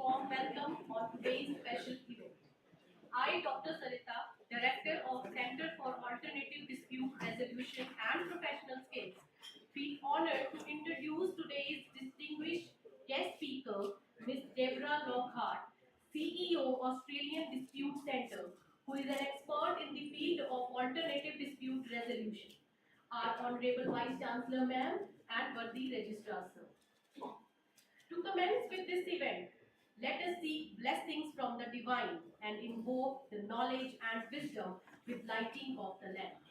warm welcome on today's special event. I, Dr. Sarita, Director of Center for Alternative Dispute Resolution and Professional Skills, feel honored to introduce today's distinguished guest speaker, Ms. Deborah Lockhart, CEO, Australian Dispute Center, who is an expert in the field of alternative dispute resolution. Our Honorable Vice Chancellor Ma'am and worthy Registrar Sir. To commence with this event, let us seek blessings from the divine and invoke the knowledge and wisdom with lighting of the lamp.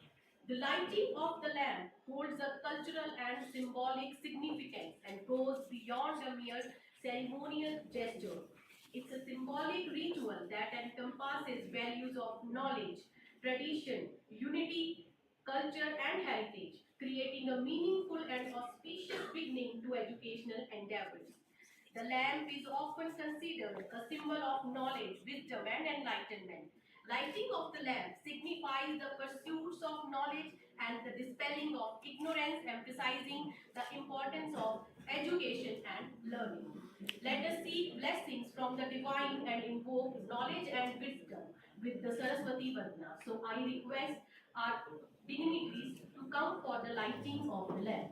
The lighting of the lamp holds a cultural and symbolic significance and goes beyond a mere ceremonial gesture. It's a symbolic ritual that encompasses values of knowledge, tradition, unity, culture, and heritage, creating a meaningful and auspicious beginning to educational endeavors. The lamp is often considered a symbol of knowledge, wisdom, and enlightenment. Lighting of the lamp signifies the pursuits of knowledge and the dispelling of ignorance, emphasizing the importance of education and learning. Let us seek blessings from the divine and invoke knowledge and wisdom with the Saraswati Vandana. So I request our dignitaries to come for the lighting of the lamp.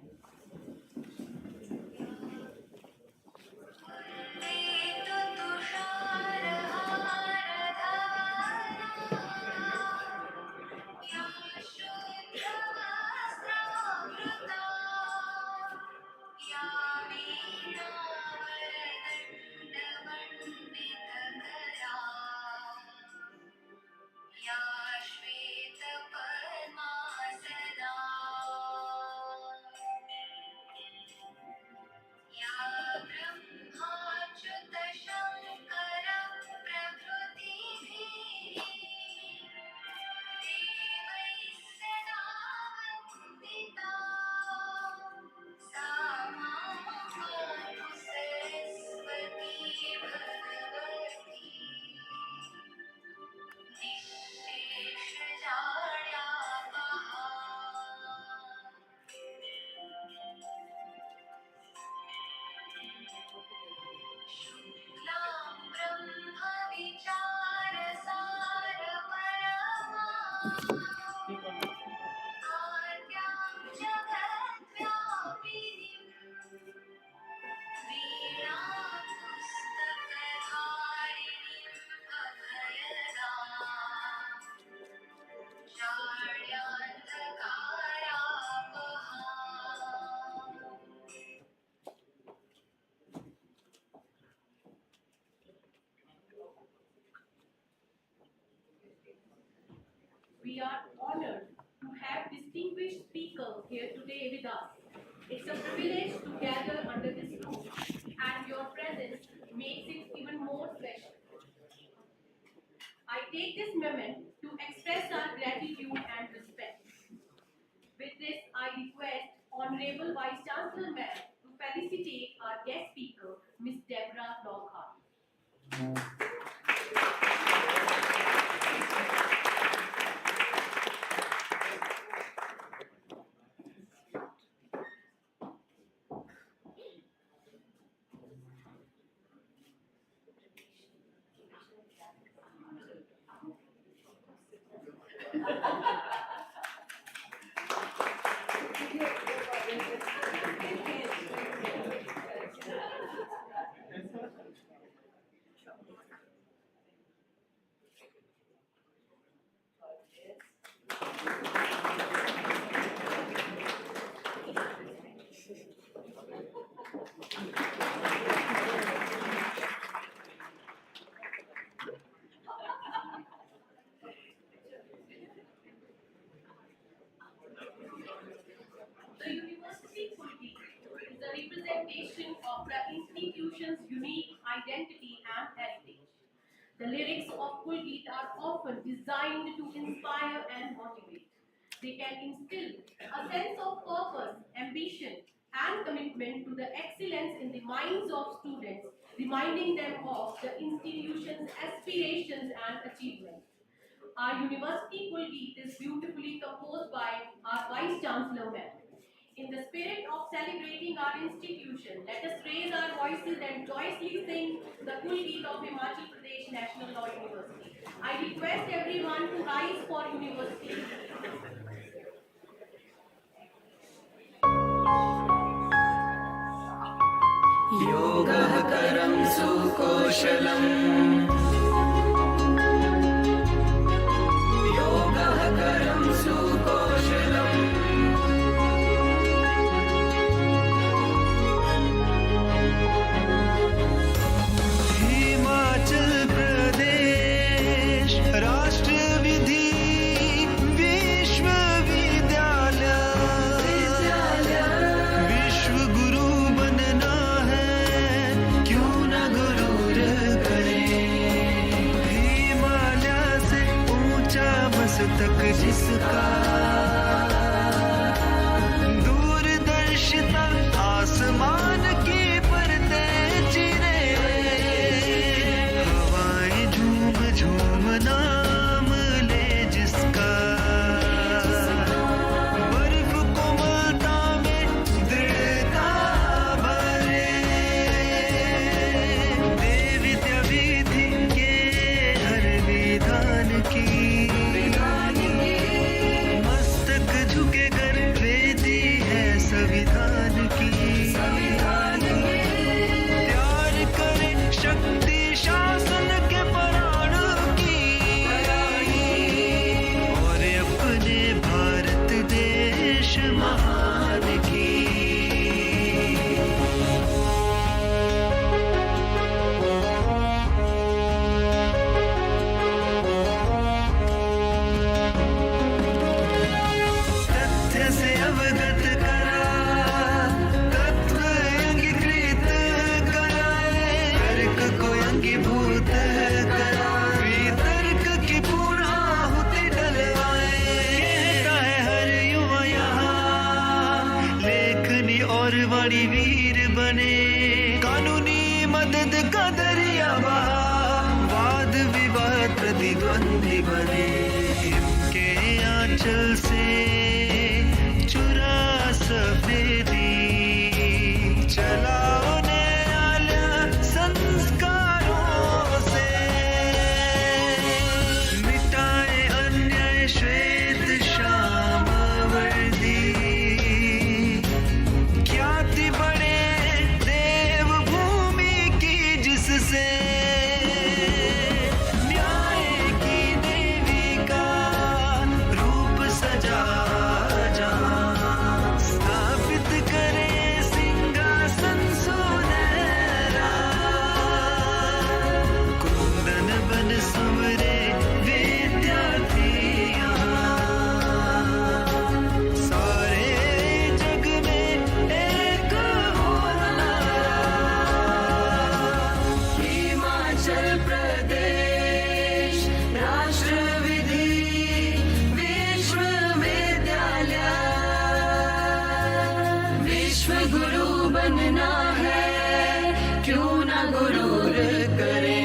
We are honored to have distinguished speaker here today with us. It's a privilege to gather under this roof, and your presence makes it even more special. I take this moment to express our gratitude and respect. With this, I request Honorable Vice Chancellor Ma'am to felicitate our guest speaker, Ms. Deborah Lockhart. The university Kulti is a representation of the institution's unique identity and heritage. The lyrics of Kulgit are often designed to inspire and motivate. They can instill a sense of purpose, ambition, and commitment to the excellence in the minds of students, reminding them of the institution's aspirations and achievements. Our university Kulgeet is beautifully composed by our Vice Chancellor Ma'am. In the spirit of celebrating our institution, let us raise our voices and joyously sing the Kul Geet of Himachal Pradesh National Law University. I request everyone to rise for university. योगः करं सुकौशलम् योगः करं सुकौशलम् हिमाचल प्रदेश राष्ट्र विधि विश्वविद्यालय विश्व गुरु बनना है क्यों न गुरूर करें हिमालय से ऊंचा मस्तक जिसका दूरदर्शिता आसमान की परतें चिरे हवाएं झूम झूम नाम ले जिसका बर्फ कोमलता में दृढ़ता भरे दे विद्या विधि के हर विधान की मस्तक झुके कर वेदी है संविधान की प्यार करे शक्ति शासन के प्राण की और अपने भारत देश महान की तथ्य से अवगत करा तत्व अंगीकृत कराए तर्क को अंगीभूत करा वितर्क की पूर्ण आहुति डलवाए कहता है हर युवा यहाँ लेखनी और वाणी वीर बने कानूनी मदद का दरिया बहा वाद विवाद प्रतिद्वंदी बने इनके आंचल से चुरा सफेदी चलाओ न्यायालय संस्कारों से मिटाए अन्याय श्वेत श्याम वर्दी ख्याति बढ़े देवभूमि की जिससे न्याय की देवी का रूप सजा जहां स्थापित करे सिंहासन सुनहरा कुंदन बन संवरे विद्यार्थी यहाँ सारे जग में एक हो नारा हिमाचल प्रदेश राष्ट्र विधि विश्वविद्यालय विश्व गुरु बनना है क्यों न गुरूर करें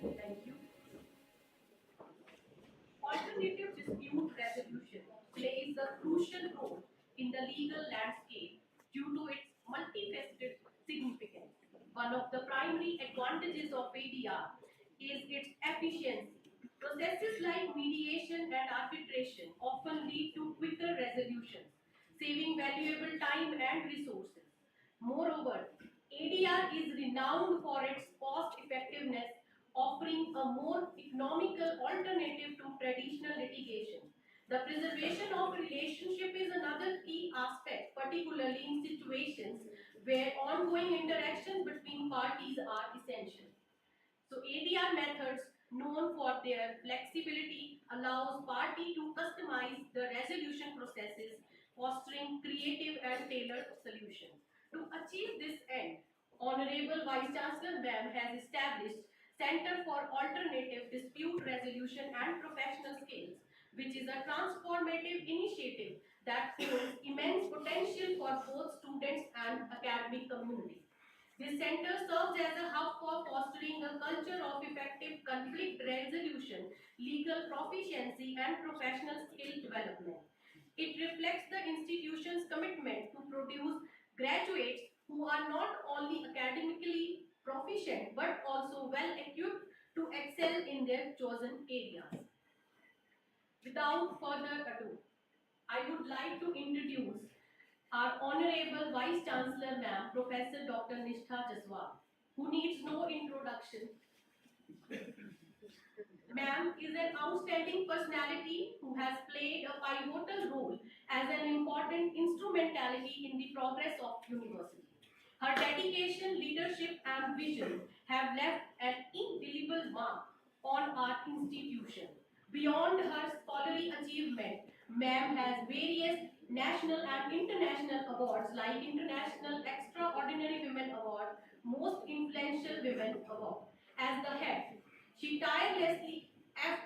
Thank you. Alternative dispute resolution plays a crucial role in the legal landscape due to its multifaceted significance. One of the primary advantages of ADR is its efficiency. Processes like mediation and arbitration often lead to quicker resolutions, saving valuable time and resources. Moreover, ADR is renowned for its cost effectiveness, offering a more economical alternative to traditional litigation. The preservation of relationship is another key aspect, particularly in situations where ongoing interactions between parties are essential. So ADR methods, known for their flexibility, allows party to customize the resolution processes, fostering creative and tailored solutions. To achieve this end, Honorable Vice Chancellor Ma'am has established Center for Alternative Dispute Resolution and Professional Skills, which is a transformative initiative that holds immense potential for both students and academic community. This center serves as a hub for fostering a a culture of effective conflict resolution, legal proficiency, and professional skill development. It reflects the institution's commitment to produce graduates who are not only academically proficient but also well equipped to excel in their chosen areas. Without further ado, I would like to introduce our Honorable Vice Chancellor Ma'am, Professor Dr. Nishtha Jaswal, who needs no introduction. Ma'am is an outstanding personality who has played a pivotal role as an important instrumentality in the progress of university. Her dedication, leadership, and vision have left an indelible mark on our institution. Beyond her scholarly achievement, Ma'am has various national and international awards like International Extraordinary Women Award, Most Influential Women Award. As the head, she tirelessly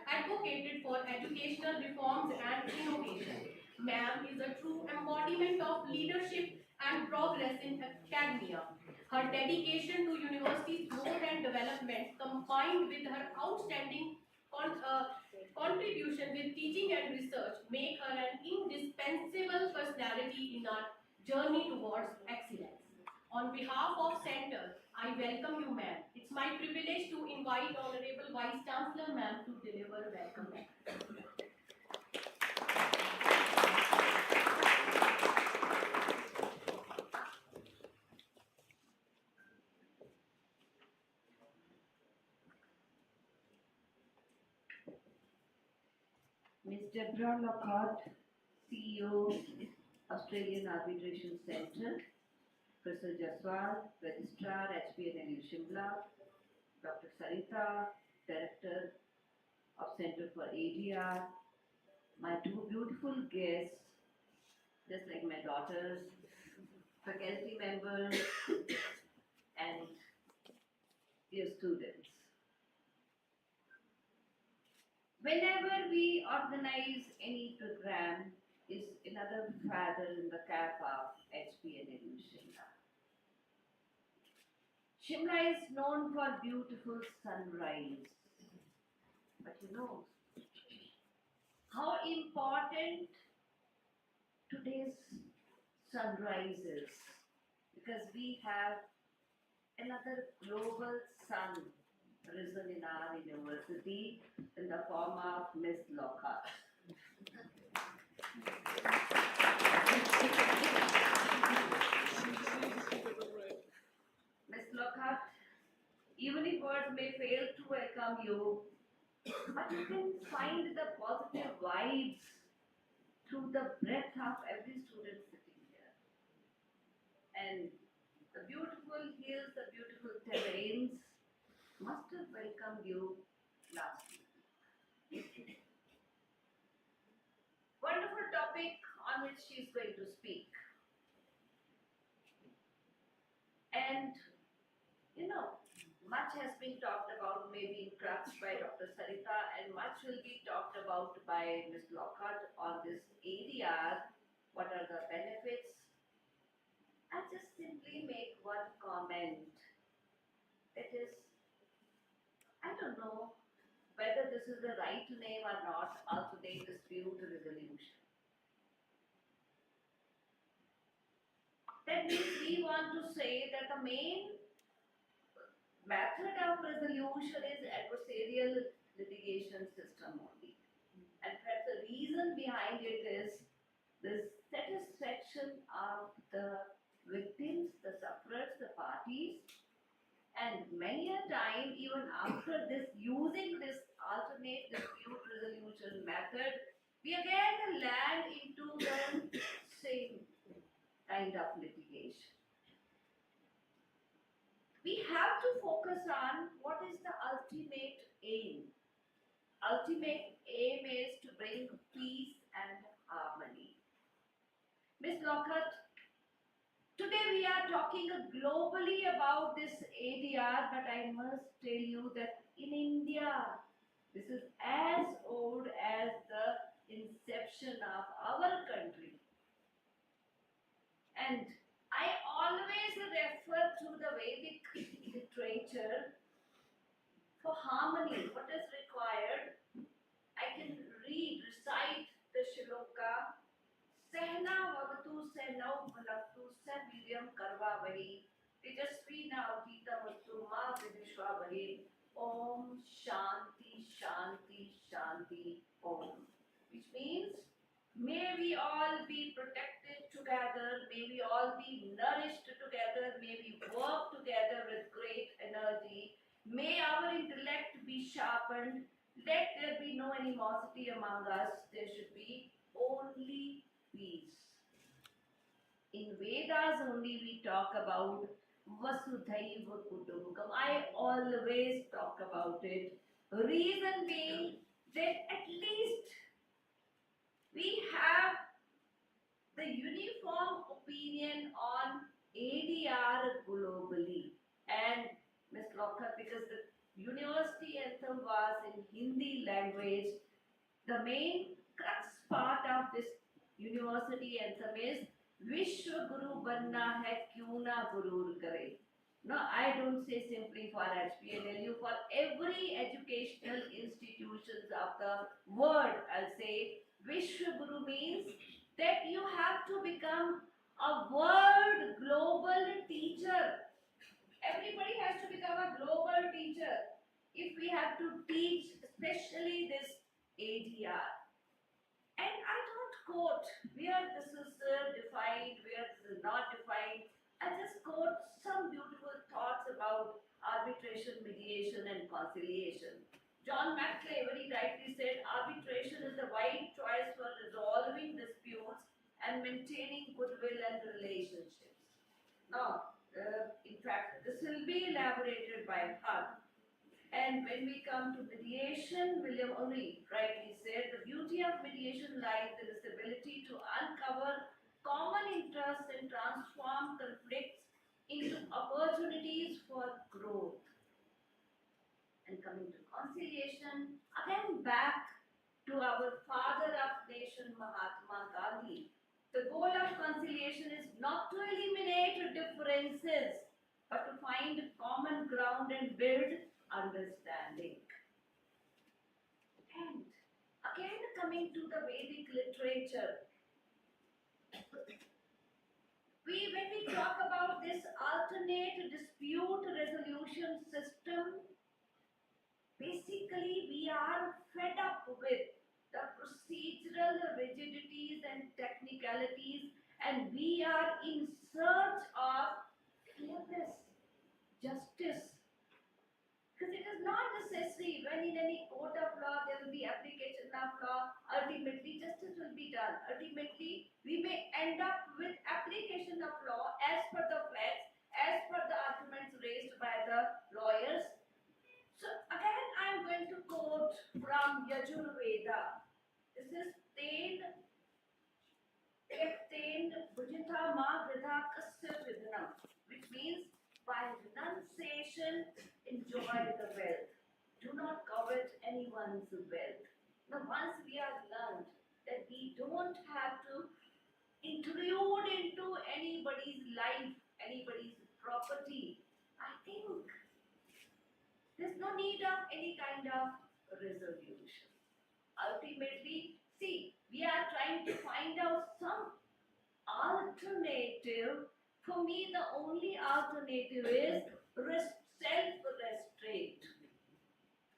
advocated for educational reforms and innovation. Ma'am is a true embodiment of leadership and progress in academia. Her dedication to university's growth and development, combined with her outstanding con- uh, contribution with teaching and research, make her an indispensable personality in our journey towards excellence. On behalf of Center, I welcome you, ma'am. It's my privilege to invite Honorable Vice Chancellor, ma'am, to deliver welcome. Ms. Deborah Lockhart, CEO, Australian Arbitration Centre, Professor Jaswal, Registrar, HPNLU Shimla, Dr. Sarita, Director of Centre for ADR, my two beautiful guests, just like my daughters, faculty members, and dear students. Whenever we organize any program, is another feather in the cap of HPNLU Shimla. Shimla is known for beautiful sunrise, but you know how important today's sunrise is, because we have another global sun risen in our university in the form of Miss Lockhart. Miss Lockhart, even if words may fail to welcome you, but you can find the positive vibes through the breadth of every student sitting here. And the beautiful hills, the beautiful terrains must have welcomed you last week. Wonderful topic on which she is going to speak. And you know, much has been talked about, maybe in crux by Dr. Sarita, and much will be talked about by Ms. Lockhart on this ADR. What are the benefits? I'll just simply make one comment. It is, I don't know whether this is the right name or not, alternate dispute resolution. That means we want to say that the main method of resolution is adversarial litigation system only. And perhaps the reason behind it is the satisfaction of the victims, the sufferers, the parties, and many a time, even after this, using this alternate dispute resolution method, we again land into the same kind of litigation. We have to focus on what is the ultimate aim. Ultimate aim is to bring peace and harmony. Ms. Lockhart, today we are talking globally about this ADR, but I must tell you that in India, this is as old as the inception of our country. And I always refer to the Vedic literature harmony. What is required? I can recite the shloka. Sehna vavatu sehnau bhalaktu saviryam karvavahi. Tejasvi navdita mattu ma vidishvavahi. Om Shanti Shanti Shanti Om. Which means, may we all be protected together, may we all be nourished together, may we work together with great energy, may our intellect be sharpened, let there be no animosity among us, there should be only peace. In Vedas only we talk about Vasudhaiva Kutumbakam. I always talk about it. Reason being that at least we have the uniform opinion on ADR globally. And Ms. Lokha, because the university anthem was in Hindi language, the main crux part of this university anthem is Vishwa Guru Banna Hai Kyun Na Gurur Kare. No, I don't say simply for HPNLU, for every educational institutions of the world, I'll say Vishwa Guru means that you have to become a world global teacher. Everybody has to become a global teacher if we have to teach, especially this ADR. And I don't quote where this is defined, where this is not defined. I just quote some beautiful thoughts about arbitration, mediation, and conciliation. John Maclay very rightly said arbitration is the right choice for resolving disputes and maintaining goodwill and relationships. Now, in fact, this will be elaborated by Hug. And when we come to mediation, William O'Neill rightly said the beauty of mediation lies in its ability to uncover common interests and transform conflicts into opportunities for growth. And coming to conciliation, again back to our father of nation Mahatma Gandhi. The goal of conciliation is not to eliminate differences, but to find common ground and build understanding. And again coming to the Vedic literature, when we talk about this alternate dispute resolution system, basically we are fed up with the procedural rigidities and technicalities, and we are in search of fairness, justice. Because it is not necessary when in any court of law there will be application of law, ultimately justice will be done. Ultimately, we may end up with application of law as per the facts, as per the arguments raised by the lawyers. So again, I am going to quote from Yajur Veda. This is Ten Bhujita Ma Vridha Kasya Vidhanam, which means by renunciation, enjoy the wealth. Do not covet anyone's wealth. Now, once we have learned that we don't have to intrude into anybody's life, anybody's property, I think there's no need of any kind of resolution. Ultimately, see, we are trying to find out some alternative. For me, the only alternative is self-restraint.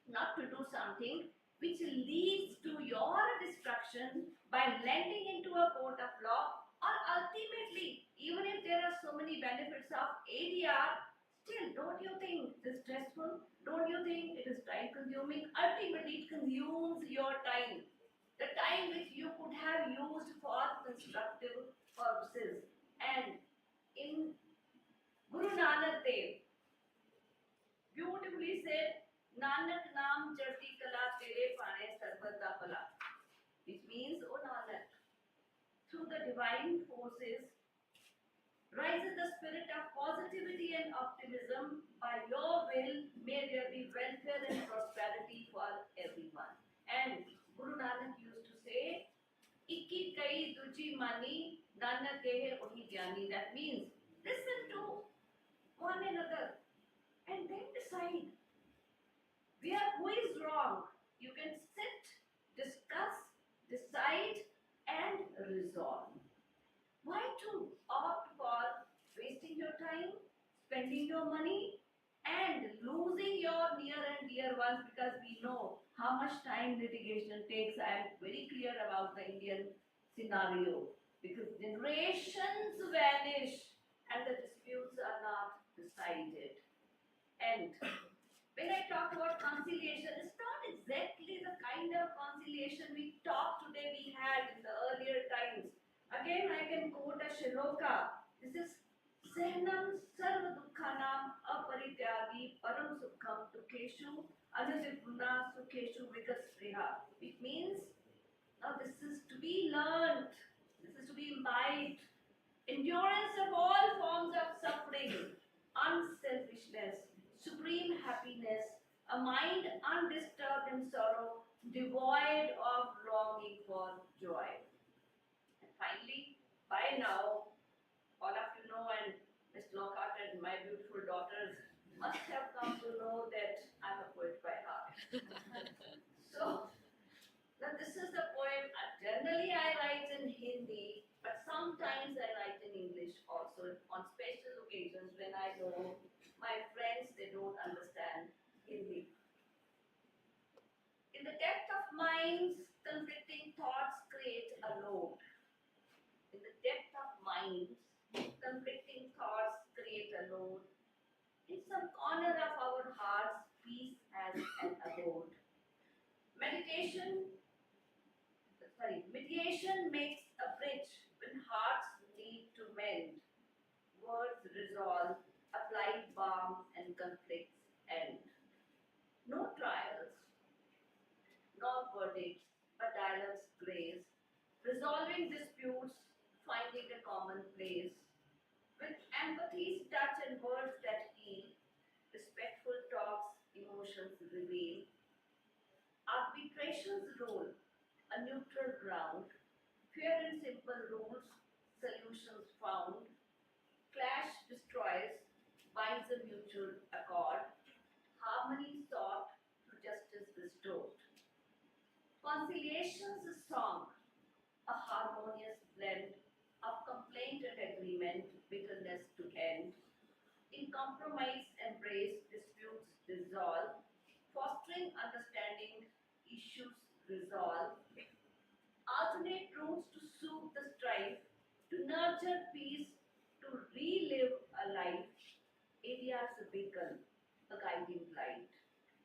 Not to do something which leads to your destruction by lending into a court of law, or ultimately, even if there are so many benefits of ADR, still, don't you think it is stressful? Don't you think it is time consuming? Ultimately, it consumes your time. The time which you could have used for constructive purposes. And in Guru Nanak Dev beautifully said, Nanak Naam Charti Kala Tere Pane Sarvata Pala. Which means, O Nanak, through the divine forces rises the spirit of positivity and optimism. By your will, may there be welfare and prosperity for everyone. And Guru Nanak used to say, Ikki kai duji mani, Nanak kehe ohi jani. That means, listen to one another and then decide who spending your money and losing your near and dear ones, because we know how much time litigation takes. I am very clear about the Indian scenario, because generations vanish and the disputes are not decided. And when I talk about conciliation, it's not exactly the kind of conciliation we talked today we had in the earlier times. Again, I can quote a shloka. This is Sehnam sarva dukhanam aparityagi param sukham dukeshu anajipuna sukheshu vikasriha. It means now this is to be learnt, this is to be imbibed. Endurance of all forms of suffering, unselfishness, supreme happiness, a mind undisturbed in sorrow, devoid of longing for joy. And finally, by now, all of you know, and Miss Lockhart and my beautiful daughters must have come to know that I'm a poet by heart. So, now this is the poem. Generally I write in Hindi, but sometimes I write in English also on special occasions when I know my friends, they don't understand Hindi. In the depth of minds, conflicting thoughts create a load. In the depth of minds, conflicting thoughts create a load. In some corner of our hearts, peace has an abode. Mediation makes a bridge when hearts need to mend. Words resolve, applied balm, and conflicts end. No trials, no verdicts, but dialogue's grace, resolving disputes, finding a common place. With empathy's touch and words that heal, respectful talks, emotions reveal. Arbitration's role, a neutral ground, fair and simple rules, solutions found. Clash destroys, binds a mutual accord. Harmony sought, justice restored. Conciliation's song, a harmonious blend of complaint and agreement, bitterness to end. In compromise, embrace, disputes dissolve, fostering understanding, issues resolve. Alternate routes to soothe the strife, to nurture peace, to relive a life. Areas a beacon, a guiding light.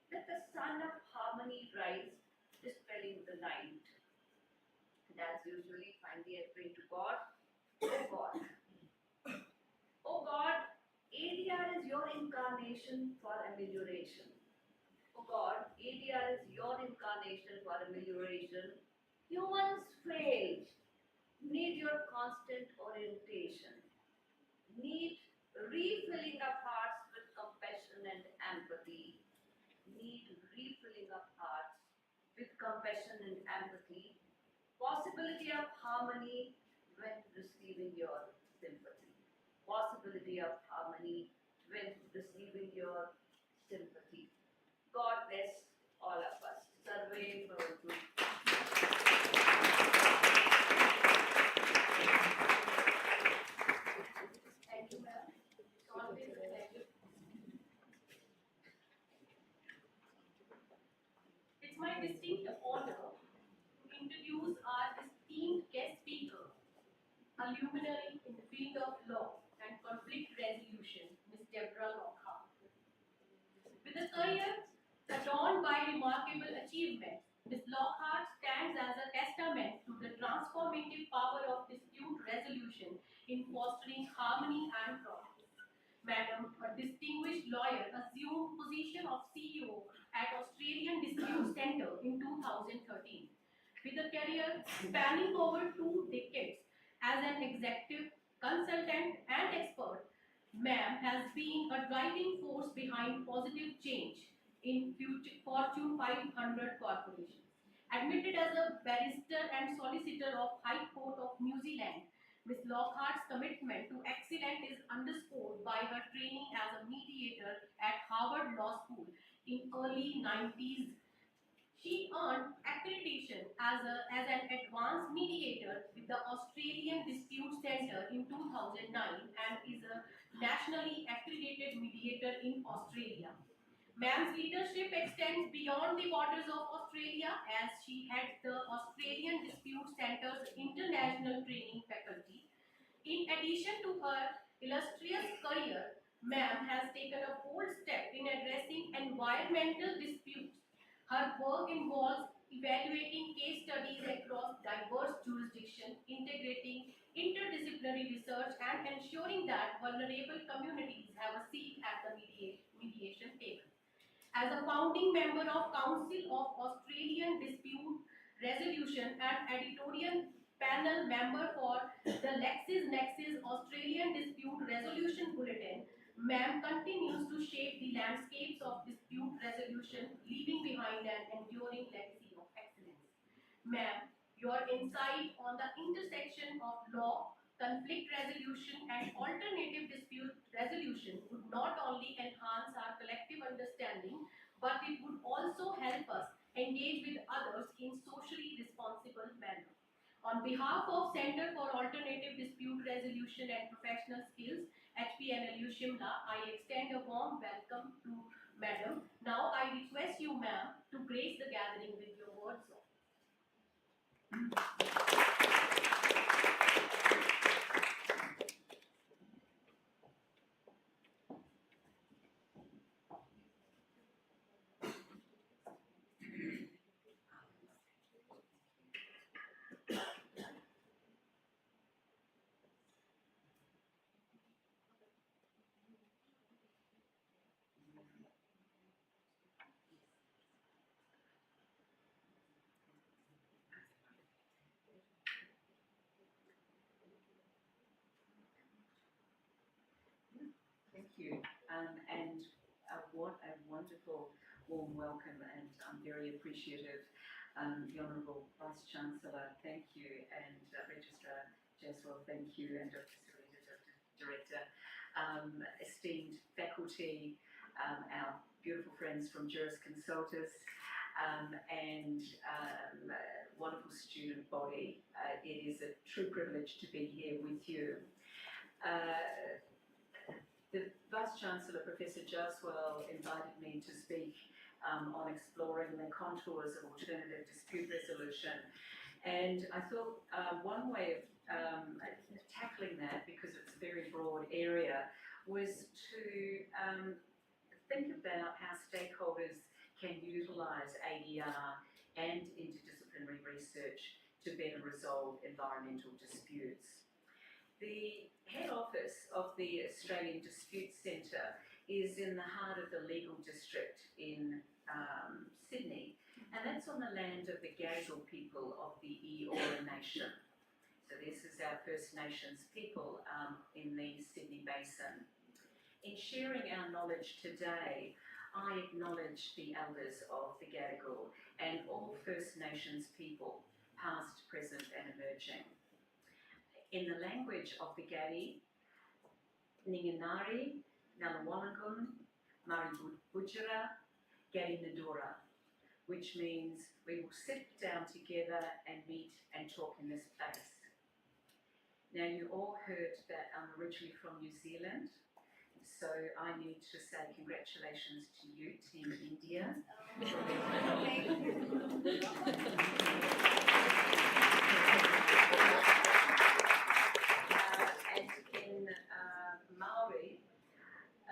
Let the sun of harmony rise, dispelling the night. And as usually, finally I pray to God, oh God, oh God, ADR is your incarnation for amelioration. Oh God, ADR is your incarnation for amelioration. Humans fail, need your constant orientation, need refilling of hearts with compassion and empathy, need refilling of hearts with compassion and empathy, possibility of harmony when receiving your sympathy, possibility of harmony when receiving your sympathy. God bless all of us. Sarve Bhavantu. Thank you, ma'am. Always a pleasure. It's my distinct honor to introduce our esteemed guest speaker, a luminary in the field of law and conflict resolution, Ms. Deborah Lockhart. With a career adorned by remarkable achievements, Ms. Lockhart stands as a testament to the transformative power of dispute resolution in fostering harmony and progress. Madam, a distinguished lawyer, assumed position of CEO at Australian Dispute Centre in 2013. With a career spanning over 2 decades as an executive, consultant, and expert, ma'am has been a driving force behind positive change in Fortune 500 corporations. Admitted as a barrister and solicitor of High Court of New Zealand, Ms. Lockhart's commitment to excellence is underscored by her training as a mediator at Harvard Law School in early 90s. She earned accreditation as an advanced mediator with the Australian Dispute Centre in 2009 and is a nationally accredited mediator in Australia. Ma'am's leadership extends beyond the borders of Australia as she heads the Australian Dispute Centre's international training faculty. In addition to her illustrious career, Ma'am has taken a bold step in addressing environmental disputes. Her work involves evaluating case studies across diverse jurisdictions, integrating interdisciplinary research, and ensuring that vulnerable communities have a seat at the mediation table. As a founding member of Council of Australian Dispute Resolution and editorial panel member for the LexisNexis Australian Dispute Resolution Bulletin, Ma'am continues to shape the landscapes of dispute resolution, leaving behind an enduring legacy of excellence. Ma'am, your insight on the intersection of law, conflict resolution, and alternative dispute resolution would not only enhance our collective understanding, but it would also help us engage with others in socially responsible manner. On behalf of Center for Alternative Dispute Resolution and Professional Skills, HPNLU Shimla, I extend a warm welcome to Madam. Now I request you, ma'am, to grace the gathering with your words of Thank you, and what a wonderful warm welcome, and I'm very appreciative. The Honourable Vice Chancellor, thank you, and Registrar Jaswell, thank you, and Dr. Sarita, Dr. Director, esteemed faculty, our beautiful friends from Juris Consultus, and wonderful student body. It is a true privilege to be here with you. The Vice Chancellor, Professor Jaswell, invited me to speak on exploring the contours of alternative dispute resolution. And I thought one way of tackling that, because it's a very broad area, was to think about how stakeholders can utilise ADR and interdisciplinary research to better resolve environmental disputes. The head office of the Australian Dispute Centre is in the heart of the legal district in Sydney, and that's on the land of the Gadigal people of the Eora Nation. So this is our First Nations people in the Sydney Basin. In sharing our knowledge today, I acknowledge the elders of the Gadigal and all First Nations people, past, present and emerging. In the language of the Gadi, Ninginari, Nalawalangun, Maribudjera, Gadi Nadura, which means we will sit down together and meet and talk in this place. Now, you all heard that I'm originally from New Zealand, so I need to say congratulations to you, Team India. And in Maori,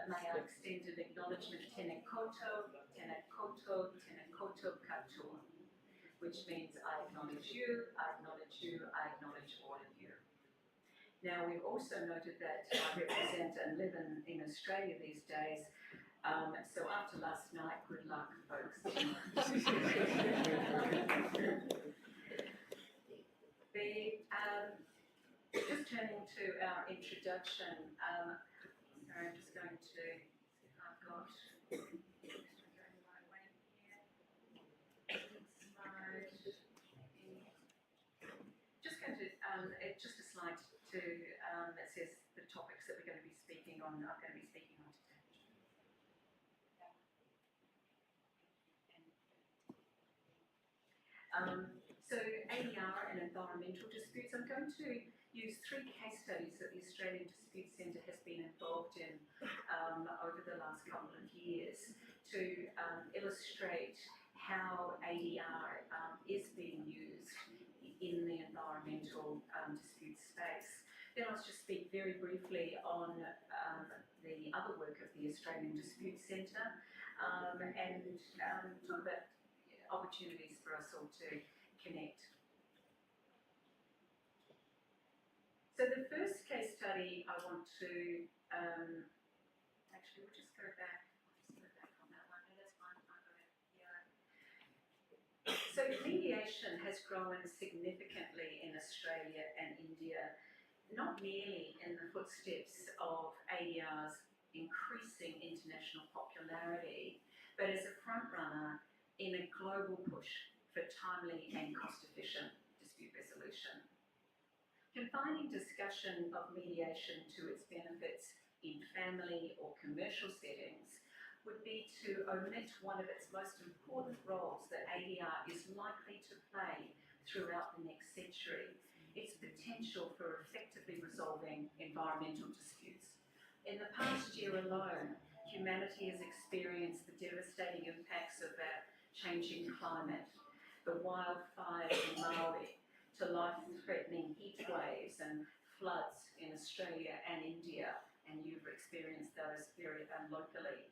may I extend an acknowledgement, tēnā koutou, tēnā koutou, tēnā koutou katoa, which means I acknowledge you, I acknowledge you, I acknowledge all of you. Now, we've also noted that I represent and live in Australia these days, so after last night, good luck, folks. Just turning to our introduction, sorry, I'm just going to see if I've got just going to just a slide to that says the topics that we're going to be speaking on. I'm going to be speaking on today. So ADR and environmental disputes, I'm going to use 3 case studies that the Australian Dispute Centre has been involved in over the last couple of years to illustrate how ADR is being used in the environmental dispute space. Then I'll just speak very briefly on the other work of the Australian Dispute Centre and talk about opportunities for us all to connect. So the first case study I want to, actually we'll just go back on that one. No, that's fine, I got it, yeah. So mediation has grown significantly in Australia and India, not merely in the footsteps of ADR's increasing international popularity, but as a front runner in a global push for timely and cost-efficient dispute resolution. Confining discussion of mediation to its benefits in family or commercial settings would be to omit one of its most important roles that ADR is likely to play throughout the next century, its potential for effectively resolving environmental disputes. In the past year alone, humanity has experienced the devastating impacts of that changing climate, the wildfires in Maui, to life-threatening heat waves and floods in Australia and India, and you've experienced those very locally,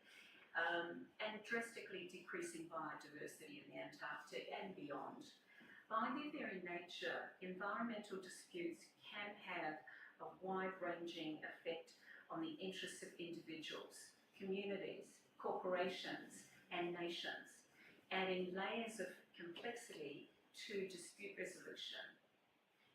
and drastically decreasing biodiversity in the Antarctic and beyond. By their very nature, environmental disputes can have a wide-ranging effect on the interests of individuals, communities, corporations, and nations, adding layers of complexity to dispute resolution.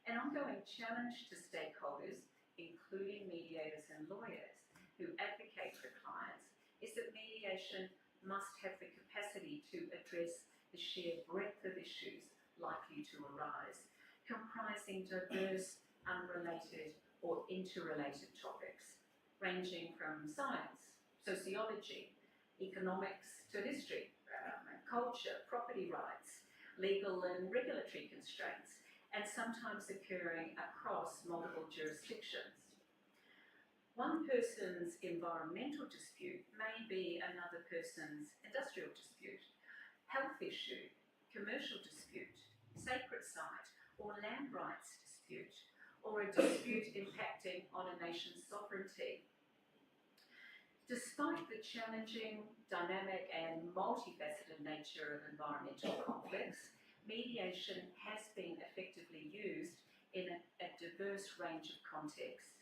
An ongoing challenge to stakeholders, including mediators and lawyers who advocate for clients, is that mediation must have the capacity to address the sheer breadth of issues likely to arise, comprising diverse, unrelated or interrelated topics, ranging from science, sociology, economics to history, culture, property rights, legal and regulatory constraints, and sometimes occurring across multiple jurisdictions. One person's environmental dispute may be another person's industrial dispute, health issue, commercial dispute, sacred site or land rights dispute, or a dispute impacting on a nation's sovereignty. Despite the challenging, dynamic and multifaceted nature of environmental conflicts, mediation has been effectively used in a diverse range of contexts.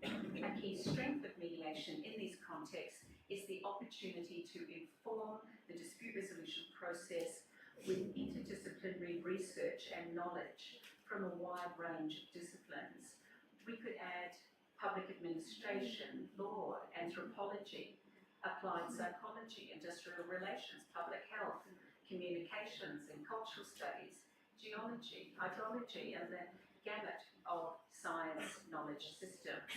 A key strength of mediation in these contexts is the opportunity to inform the dispute resolution process with interdisciplinary research and knowledge from a wide range of disciplines. We could add public administration, law, anthropology, applied psychology, industrial relations, public health, communications and cultural studies, geology, hydrology, and the gamut of science knowledge systems.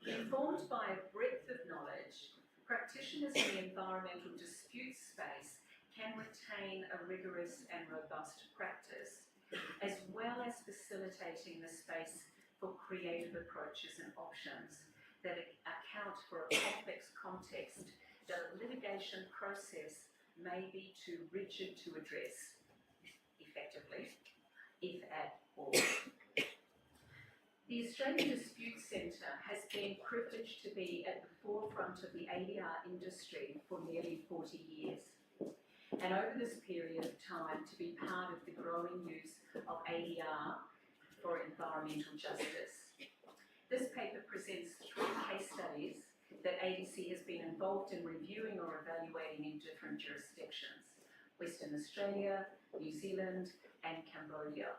Informed by a breadth of knowledge, practitioners in the environmental dispute space can retain a rigorous and robust practice, as well as facilitating the space for creative approaches and options that account for a complex context that a litigation process may be too rigid to address effectively, if at all. The Australian Dispute Centre has been privileged to be at the forefront of the ADR industry for nearly 40 years, and over this period of time to be part of the growing use of ADR for environmental justice. This paper presents 3 case studies that ADC has been involved in reviewing or evaluating in different jurisdictions: Western Australia, New Zealand and Cambodia.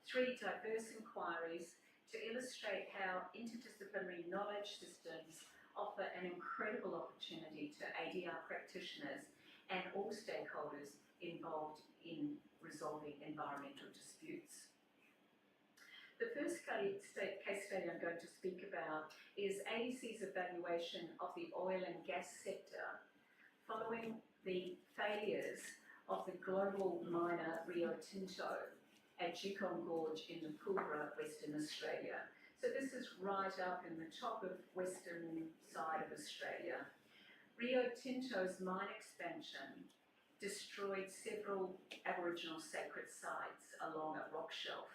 3 diverse inquiries to illustrate how interdisciplinary knowledge systems offer an incredible opportunity to ADR practitioners and all stakeholders involved in resolving environmental disputes. The first case study I'm going to speak about is ADC's evaluation of the oil and gas sector following the failures of the global miner Rio Tinto at Yukon Gorge in the Pilbara, Western Australia. So this is right up in the top of western side of Australia. Rio Tinto's mine expansion destroyed several Aboriginal sacred sites along a rock shelf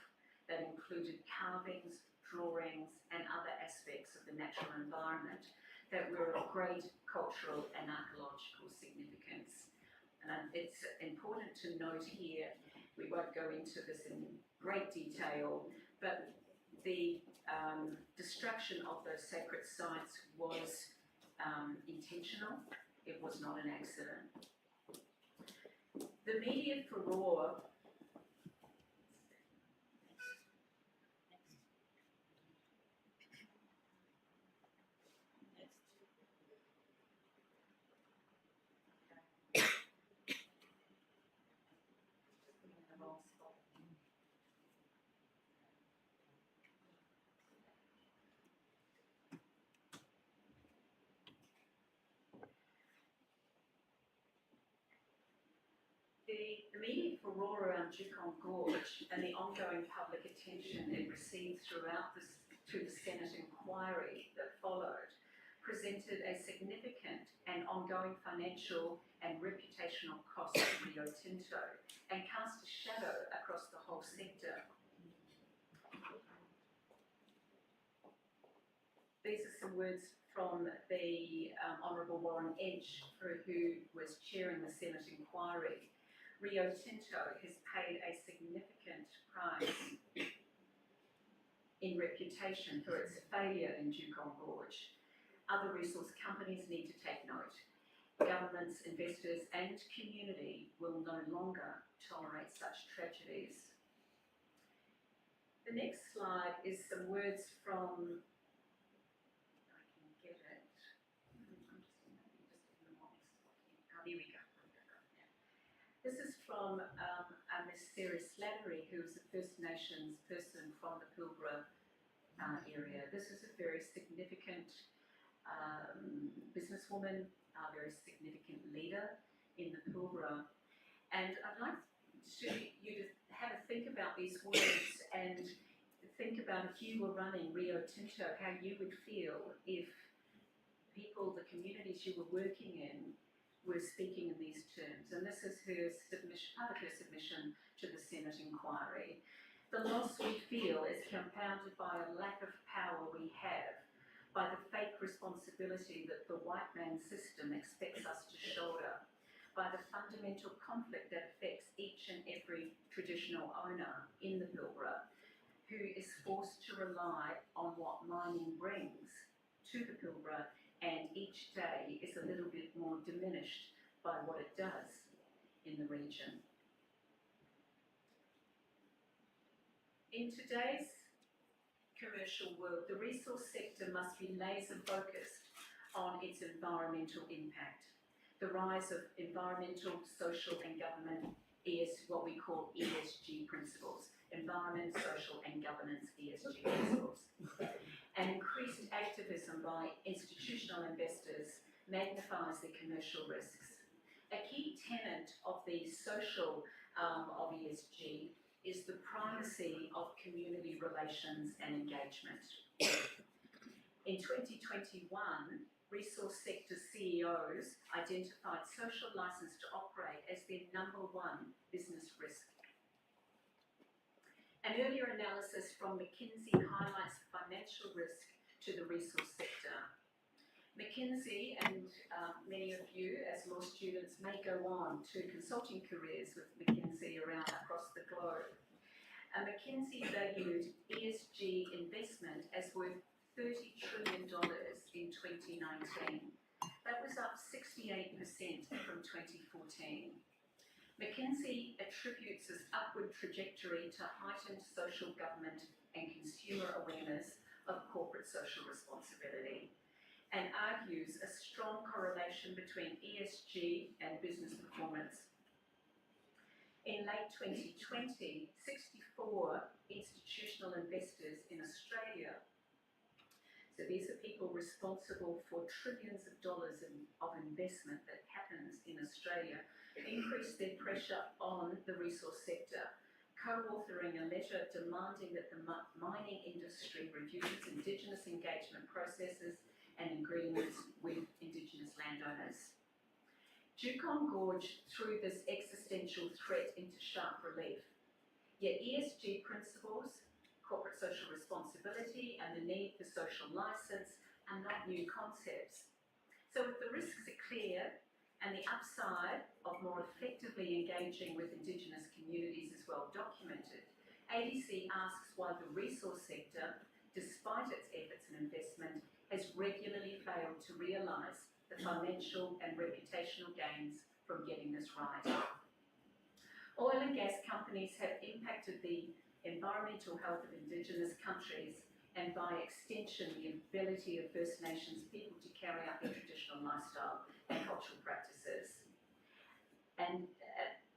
that included carvings, drawings and other aspects of the natural environment that were of great cultural and archaeological significance. And it's important to note here, we won't go into this in great detail, but the destruction of those sacred sites was intentional. It was not an accident. The media furore The immediate furore around Yukon Gorge and the ongoing public attention it received throughout through the Senate inquiry that followed presented a significant and ongoing financial and reputational cost to Rio Tinto and cast a shadow across the whole sector. These are some words from the Honourable Warren Edge, who was chairing the Senate inquiry. Rio Tinto has paid a significant price in reputation for its failure in Yukon Gorge. Other resource companies need to take note. Governments, investors and community will no longer tolerate such tragedies. The next slide is some words from, I can get it. Here we go. This is from Miss Sarah Slattery, who is a First Nations person from the Pilbara area. This is a very significant businesswoman, a very significant leader in the Pilbara. And I'd like you to have a think about these words and think about if you were running Rio Tinto, how you would feel if people, the communities you were working in, were speaking in these terms. And this is her submission, part of her submission to the Senate inquiry. The loss we feel is compounded by a lack of power we have, by the fake responsibility that the white man system expects us to shoulder, by the fundamental conflict that affects each and every traditional owner in the Pilbara, who is forced to rely on what mining brings to the Pilbara, and each day is a little bit more diminished by what it does in the region. In today's commercial world, the resource sector must be laser focused on its environmental impact. The rise of environmental, social and government what we call ESG principles, environment, social and governance ESG principles. And increased activism by institutional investors magnifies the commercial risks. A key tenet of the social of ESG is the primacy of community relations and engagement. In 2021, resource sector CEOs identified social license to operate as their #1 business risk. An earlier analysis from McKinsey highlights the financial risk to the resource sector. McKinsey and many of you as law students may go on to consulting careers with McKinsey across the globe. McKinsey valued ESG investment as worth $30 trillion in 2019. That was up 68% from 2014. McKinsey attributes this upward trajectory to heightened social government and consumer awareness of corporate social responsibility, and argues a strong correlation between ESG and business performance. In late 2020, 64 institutional investors in Australia, so these are people responsible for trillions of dollars of investment that happens in Australia, increased their pressure on the resource sector, co-authoring a letter demanding that the mining industry review its Indigenous engagement processes and agreements with Indigenous landowners. Yukon Gorge threw this existential threat into sharp relief, yet ESG principles, corporate social responsibility and the need for social licence are not new concepts. So if the risks are clear and the upside of more effectively engaging with Indigenous communities is well documented, ADC asks why the resource sector, despite its efforts and investment, has regularly failed to realise the financial and reputational gains from getting this right. Oil and gas companies have impacted the environmental health of Indigenous countries and by extension the ability of First Nations people to carry out their traditional lifestyle and cultural practices. And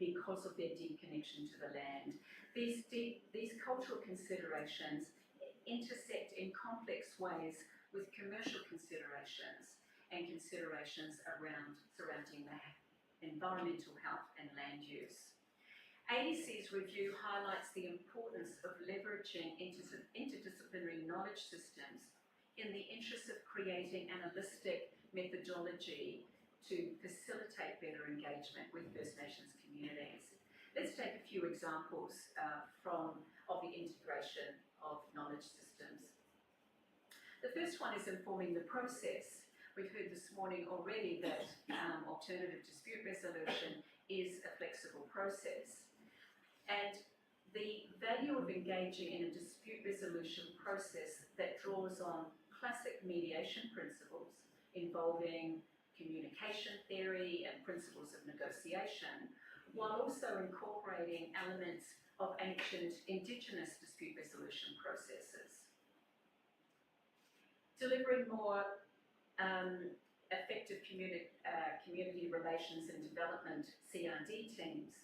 because of their deep connection to the land. These cultural considerations intersect in complex ways with commercial considerations and considerations surrounding the environmental health and land use. ADC's review highlights the importance of leveraging interdisciplinary knowledge systems in the interest of creating an holistic methodology to facilitate better engagement with First Nations communities. Let's take a few examples of the integration of knowledge systems. The first one is informing the process. We've heard this morning already that alternative dispute resolution is a flexible process. And the value of engaging in a dispute resolution process that draws on classic mediation principles involving communication theory and principles of negotiation, while also incorporating elements of ancient Indigenous dispute resolution processes. Delivering more effective community relations and development CRD teams.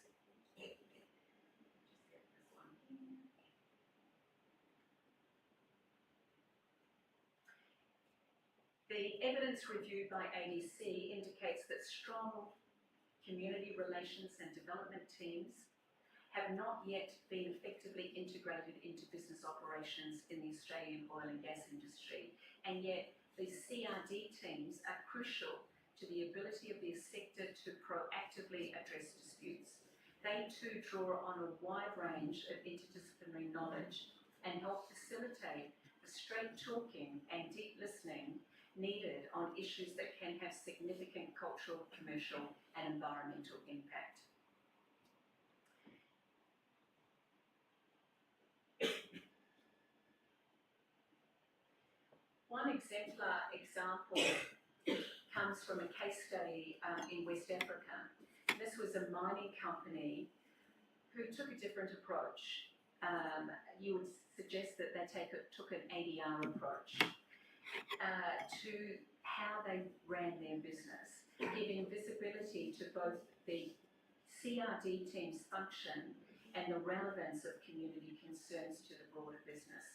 The evidence reviewed by ADC indicates that strong community relations and development teams have not yet been effectively integrated into business operations in the Australian oil and gas industry, and yet these CRD teams are crucial to the ability of the sector to proactively address disputes. They too draw on a wide range of interdisciplinary knowledge and help facilitate the straight talking and deep listening needed on issues that can have significant cultural, commercial and environmental impact. One exemplar example comes from a case study in West Africa. This was a mining company who took a different approach. You would suggest that they took an ADR approach to how they ran their business, giving visibility to both the CRD team's function and the relevance of community concerns to the broader business,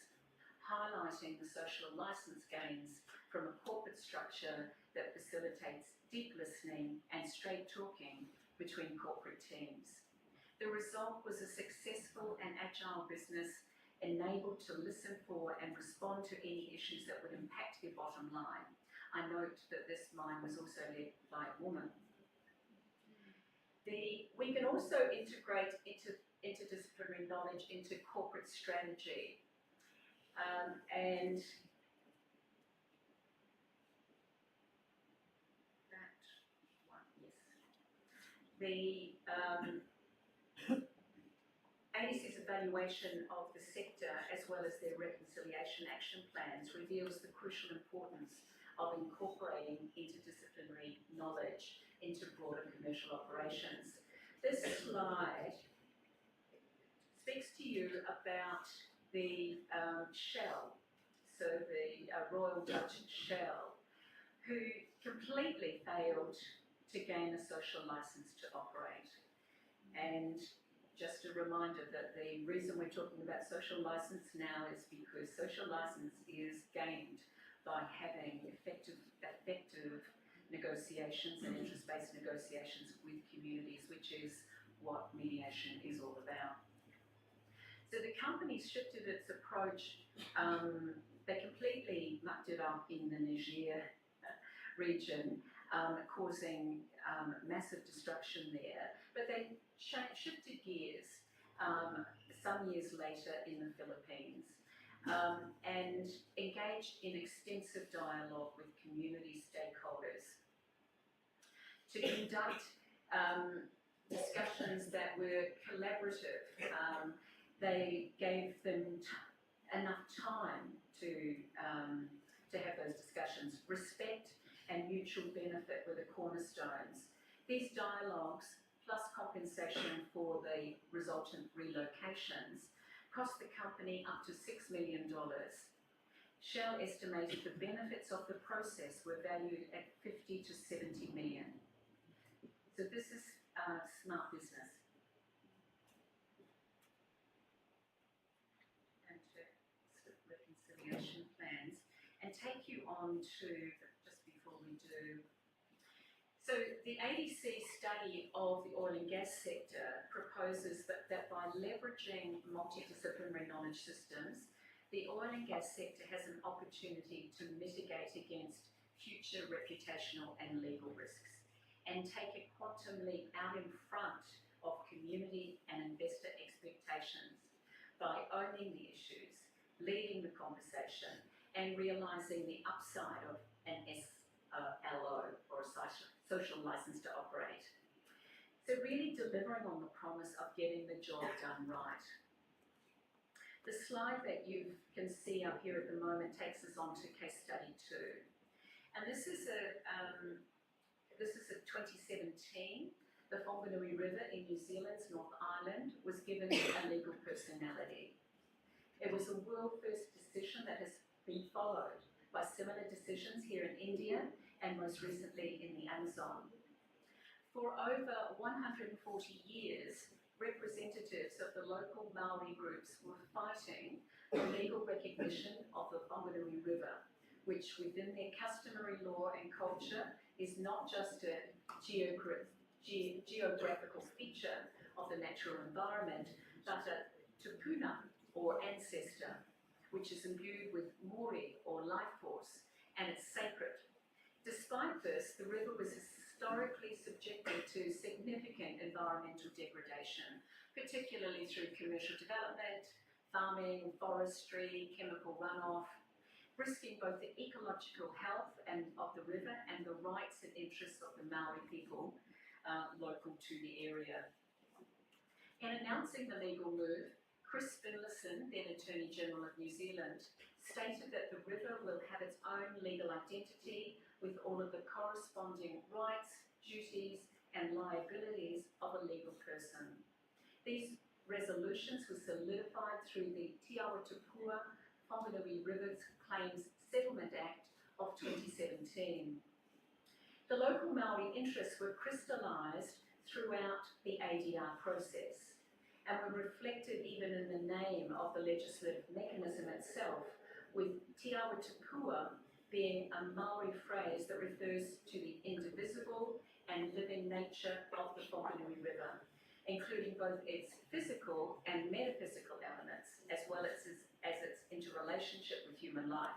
highlighting the social licence gains from a corporate structure that facilitates deep listening and straight talking between corporate teams. The result was a successful and agile business enabled to listen for and respond to any issues that would impact their bottom line. I note that this mine was also led by a woman. We can also integrate interdisciplinary knowledge into corporate strategy. And that one, yes. The ADC's evaluation of the sector as well as their reconciliation action plans reveals the crucial importance of incorporating interdisciplinary knowledge into broader commercial operations. This slide speaks to you about the Shell, so the Royal Dutch Shell, who completely failed to gain a social licence to operate. And just a reminder that the reason we're talking about social licence now is because social licence is gained by having effective negotiations and interest-based negotiations with communities, which which is what mediation is all about. So the company shifted its approach. They completely mucked it up in the Niger region, causing massive destruction there. But they shifted gears some years later in the Philippines and engaged in extensive dialogue with community stakeholders to conduct discussions that were collaborative. They gave them enough time to have those discussions. Respect and mutual benefit were the cornerstones. These dialogues, plus compensation for the resultant relocations, cost the company up to $6 million. Shell estimated the benefits of the process were valued at 50 to 70 million. So this is smart business. And to reconciliation plans, and take you on to, just before we do, so the ADC study of the oil and gas sector proposes that by leveraging multidisciplinary knowledge systems, the oil and gas sector has an opportunity to mitigate against future reputational and legal risks and take a quantum leap out in front of community and investor expectations by owning the issues, leading the conversation, and realising the upside of an SLO, or a social licence to operate. So really delivering on the promise of getting the job done right. The slide that you can see up here at the moment takes us on to case study 2. And this is a 2017. The Whanganui River in New Zealand's North Island was given a legal personality. It was a world first decision that has been followed by similar decisions here in India and most recently in the Amazon. For over 140 years, representatives of the local Maori groups were fighting for legal recognition of the Whanganui River, which within their customary law and culture is not just a geographical feature of the natural environment, but a tupuna, or ancestor, which is imbued with mori, or life force, and it's sacred. Despite this, the river was historically subjected to significant environmental degradation, particularly through commercial development, farming, forestry, chemical runoff, risking both the ecological health of the river and the rights and interests of the Maori people local to the area. In announcing the legal move, Chris Finlayson, then Attorney General of New Zealand, stated that the river will have its own legal identity with all of the corresponding rights, duties and liabilities of a legal person. These resolutions were solidified through the Te Awa Tupua Whanganui Rivers Claims Settlement Act of 2017. The local Maori interests were crystallised throughout the ADR process and were reflected even in the name of the legislative mechanism itself, with Te Awa Tupua being a Maori phrase that refers to the indivisible and living nature of the Whanganui River, including both its physical and metaphysical elements, as well as its interrelationship with human life.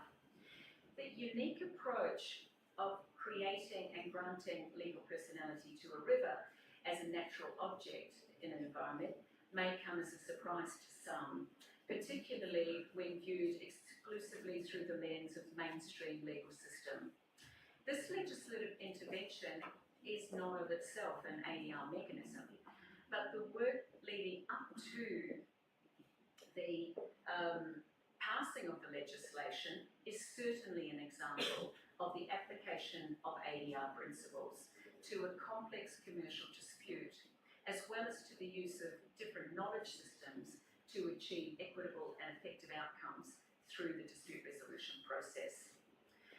The unique approach of creating and granting legal personality to a river as a natural object in an environment may come as a surprise to some, particularly when viewed exclusively through the lens of mainstream legal system. This legislative intervention is not of itself an ADR mechanism, but the work leading up to the passing of the legislation is certainly an example of the application of ADR principles to a complex commercial dispute, as well as to the use of different knowledge systems to achieve equitable and effective outcomes through the dispute resolution process.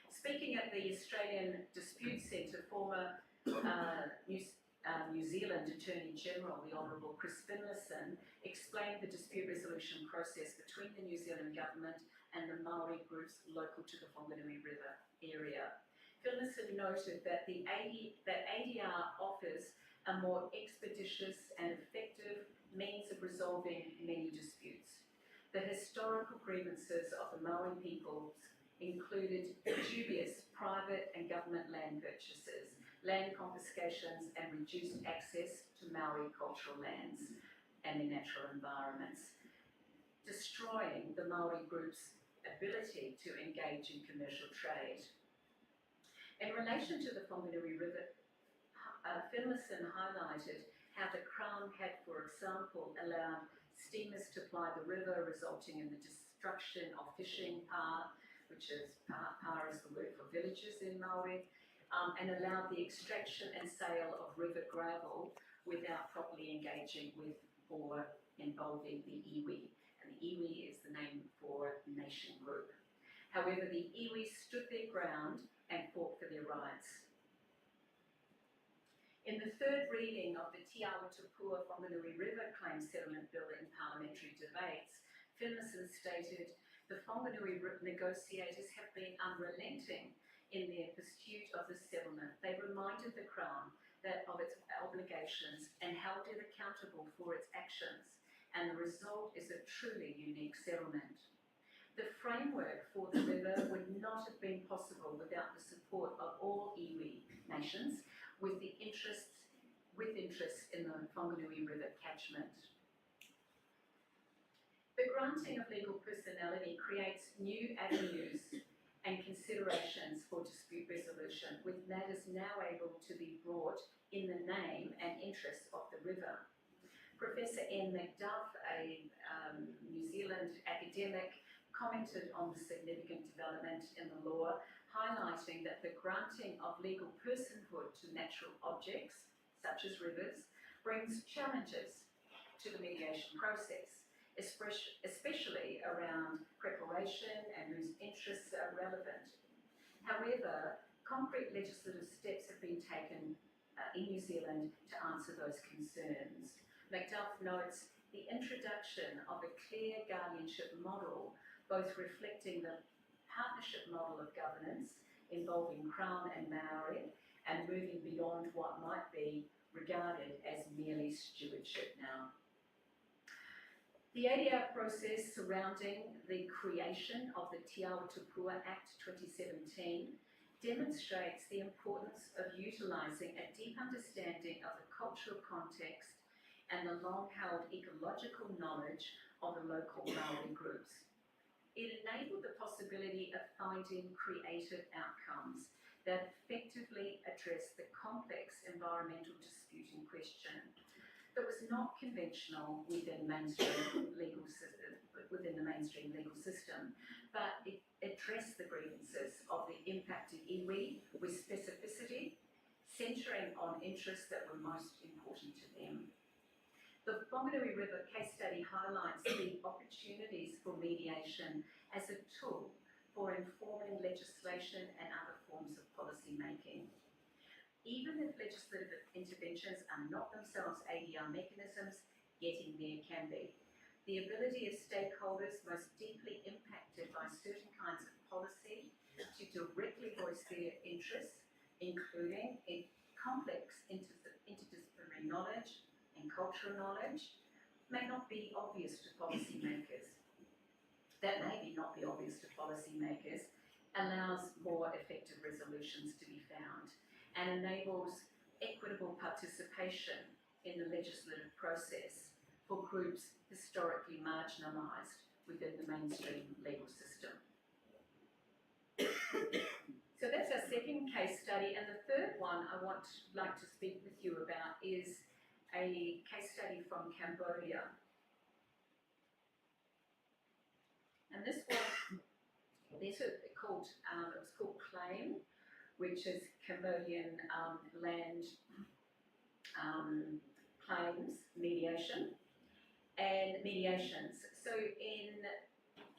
Speaking at the Australian Dispute Centre, former New Zealand Attorney General, the Honourable Chris Finlayson, explained the dispute resolution process between the New Zealand Government and the Maori groups local to the Whanganui River area. Finlayson noted that ADR offers a more expeditious and effective means of resolving many disputes. The historical grievances of the Maori peoples included dubious private and government land purchases, land confiscations and reduced access to Maori cultural lands and their natural environments, destroying the Maori group's ability to engage in commercial trade. In relation to the Whanganui River, Finlayson highlighted how the Crown had, for example, allowed steamers to ply the river, resulting in the destruction of fishing pa, which is pa is the word for villages in Maori, and allowed the extraction and sale of river gravel without properly engaging with or involving the iwi. And the iwi is the name for nation group. However, the iwi stood their ground and fought for their rights. In the third reading of the Te Awa Tupua Whanganui River Claim Settlement Bill in parliamentary debates, Finlayson stated, the Whanganui negotiators have been unrelenting in their pursuit of the settlement. They reminded the Crown that of its obligations and held it accountable for its actions, and the result is a truly unique settlement. The framework for the river would not have been possible without the support of all iwi nations with interest in the Whanganui River catchment. The granting of legal personality creates new avenues and considerations for dispute resolution, with matters now able to be brought in the name and interest of the river. Professor N. Macduff, a New Zealand academic, commented on the significant development in the law, highlighting that the granting of legal personhood to natural objects, such as rivers, brings challenges to the mediation process, especially around preparation and whose interests are relevant. However, concrete legislative steps have been taken in New Zealand to answer those concerns. Macduff notes the introduction of a clear guardianship model, both reflecting the partnership model of governance involving Crown and Maori and moving beyond what might be regarded as merely stewardship now. The ADR process surrounding the creation of the Te Awa Tupua Act 2017 demonstrates the importance of utilising a deep understanding of the cultural context and the long-held ecological knowledge of the local Maori groups. It enabled the possibility of finding creative outcomes that effectively address the complex environmental dispute in question that was not conventional within the mainstream legal system, but it addressed the grievances of the impacted iwi with specificity, centering on interests that were most important to them. The Whanganui River case study highlights the opportunities for mediation as a tool for informing legislation and other forms of policy making. Even if legislative interventions are not themselves ADR mechanisms, getting there can be. The ability of stakeholders most deeply impacted by certain kinds of policy to directly voice their interests, including in complex interdisciplinary knowledge and cultural knowledge, may not be obvious to policymakers. That may not be obvious to policymakers, allows more effective resolutions to be found, and enables equitable participation in the legislative process for groups historically marginalised within the mainstream legal system. So that's our second case study, and the third one I like to speak with you about is a case study from Cambodia. And this one, it was called CLAIM, which is Cambodian land claims mediation and mediations. So in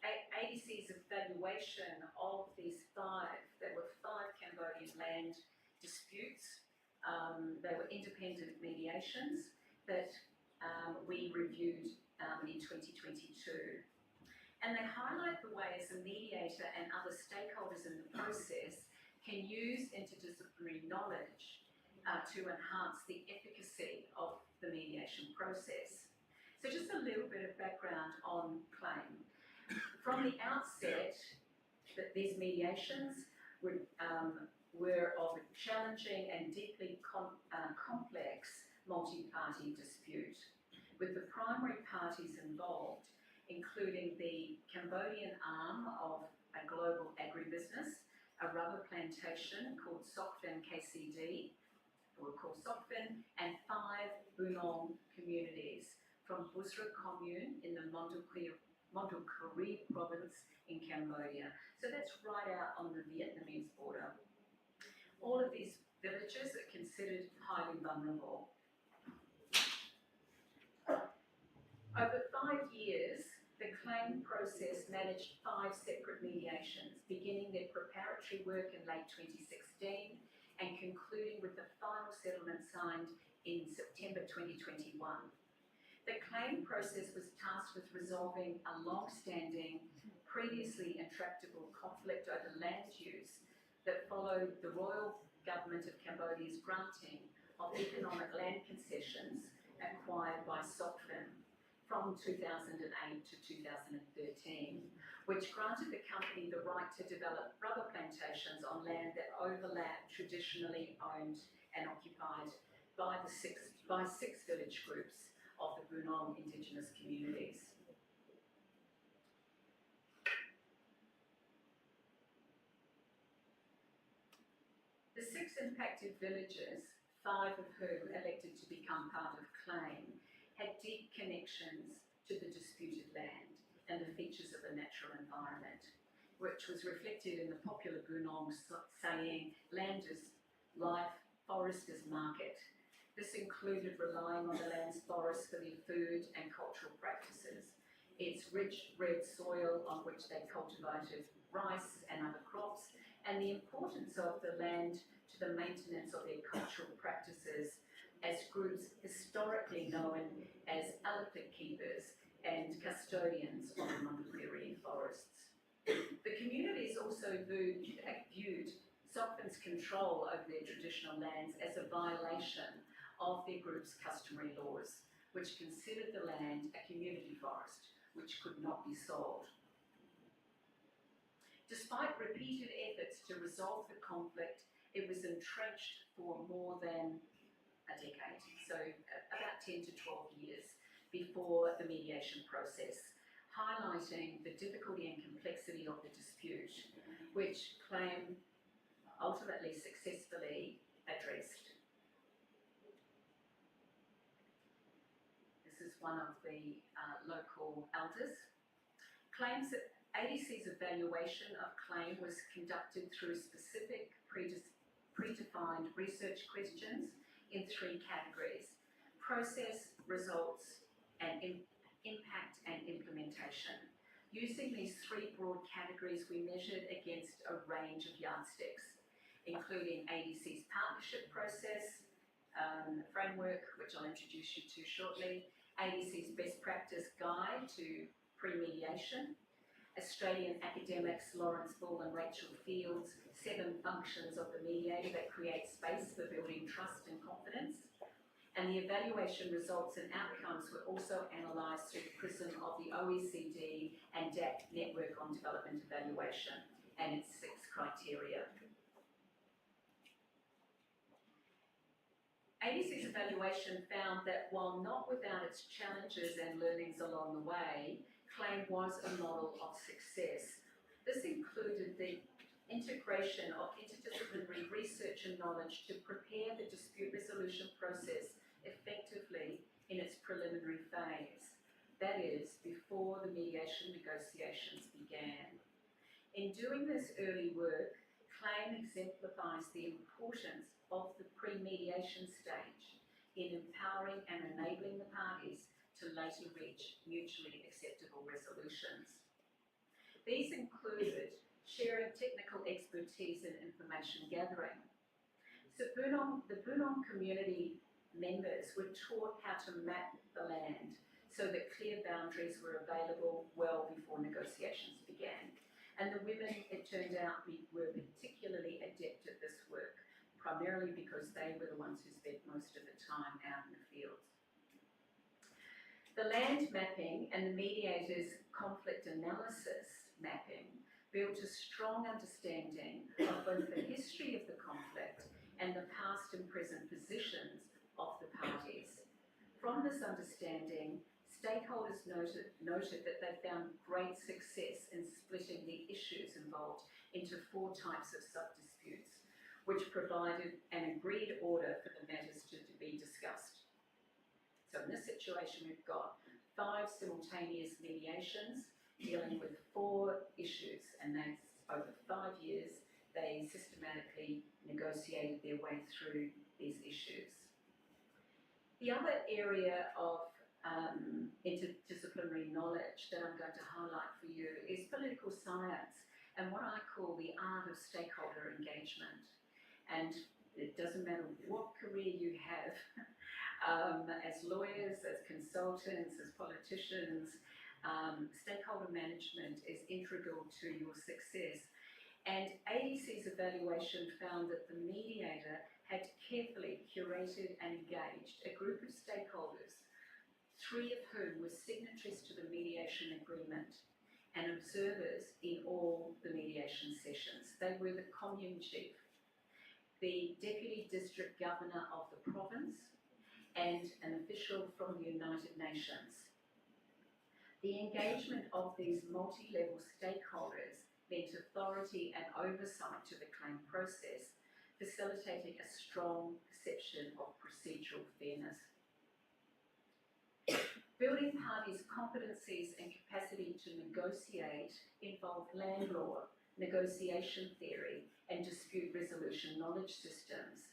ADC's evaluation of these there were five Cambodian land disputes. They were independent mediations that we reviewed in 2022. And they highlight the ways a mediator and other stakeholders in the process can use interdisciplinary knowledge to enhance the efficacy of the mediation process. So just a little bit of background on claim. From the outset, that these mediations were of a challenging and deeply complex multi-party dispute, with the primary parties involved including the Cambodian arm of a global agribusiness, a rubber plantation called Sokphin KCD, or called Sokphin, and 5 Bunong communities from Busra commune in the Mondulkiri province in Cambodia. So that's right out on the Vietnamese border. All of these villages are considered highly vulnerable. Over 5 years, the claim process managed 5 separate mediations, beginning their preparatory work in late 2016 and concluding with the final settlement signed in September 2021. The claim process was tasked with resolving a long-standing, previously intractable conflict over land use that followed the royal government of Cambodia's granting of economic land concessions acquired by Sokphin from 2008 to 2013, which granted the company the right to develop rubber plantations on land that overlapped traditionally owned and occupied by 6 village groups of the Bunong indigenous communities. The 6 impacted villages, 5 of whom elected to become part of claim, had deep connections to the disputed land and the features of the natural environment, which was reflected in the popular Bunong saying, "Land is life, forest is market." This included relying on the land's forests for their food and cultural practices, its rich red soil on which they cultivated rice and other crops, and the importance of the land to the maintenance of their cultural practices as groups historically known as elephant keepers and custodians of the Mondulkiri forests. The communities also viewed Sokphin's control over their traditional lands as a violation of their group's customary laws, which considered the land a community forest which could not be sold. Despite repeated efforts to resolve the conflict, it was entrenched for more than a decade, so about 10 to 12 years before the mediation process, highlighting the difficulty and complexity of the dispute, which claim ultimately successfully addressed. This is one of the local elders. Claims that ADC's evaluation of claim was conducted through specific predefined research questions in 3 categories: process, results, and impact and implementation. Using these 3 broad categories, we measured against a range of yardsticks, including ADC's partnership process framework, which I'll introduce you to shortly, ADC's best practice guide to pre-mediation, Australian academics Lawrence Bull and Rachel Field's 7 functions of the mediator that create space for building trust and confidence. And the evaluation results and outcomes were also analysed through the prism of the OECD and DAC Network on Development Evaluation and its 6 criteria. ADC's evaluation found that while not without its challenges and learnings along the way, claim was a model of success. This included the integration of interdisciplinary research and knowledge to prepare the dispute resolution process effectively in its preliminary phase, that is, before the mediation negotiations began. In doing this early work, claim exemplifies the importance of the pre-mediation stage in empowering and enabling the parties to later reach mutually acceptable resolutions. These included sharing technical expertise and information gathering. So the Bunong community members were taught how to map the land so that clear boundaries were available well before negotiations began. And the women, it turned out, were particularly adept at this work, primarily because they were the ones who spent most of the time out in the fields. The land mapping and the mediator's conflict analysis mapping built a strong understanding of both the history of the conflict and the past and present positions of the parties. From this understanding, stakeholders noted that they found great success in splitting the issues involved into 4 types of sub-disputes, which provided an agreed order for the matters to be discussed. So in this situation, we've got 5 simultaneous mediations dealing with 4 issues, and that's over 5 years, they systematically negotiated their way through these issues. The other area of interdisciplinary knowledge that I'm going to highlight for you is political science and what I call the art of stakeholder engagement. And it doesn't matter what career you have, as lawyers, as consultants, as politicians, stakeholder management is integral to your success. And ADC's evaluation found that the mediator had carefully curated and engaged a group of stakeholders, 3 of whom were signatories to the mediation agreement and observers in all the mediation sessions. They were the commune chief, the deputy district governor of the province, and an official from the United Nations. The engagement of these multi-level stakeholders lent authority and oversight to the claim process, facilitating a strong perception of procedural fairness. Building parties' competencies and capacity to negotiate involved land law, negotiation theory, and dispute resolution knowledge systems.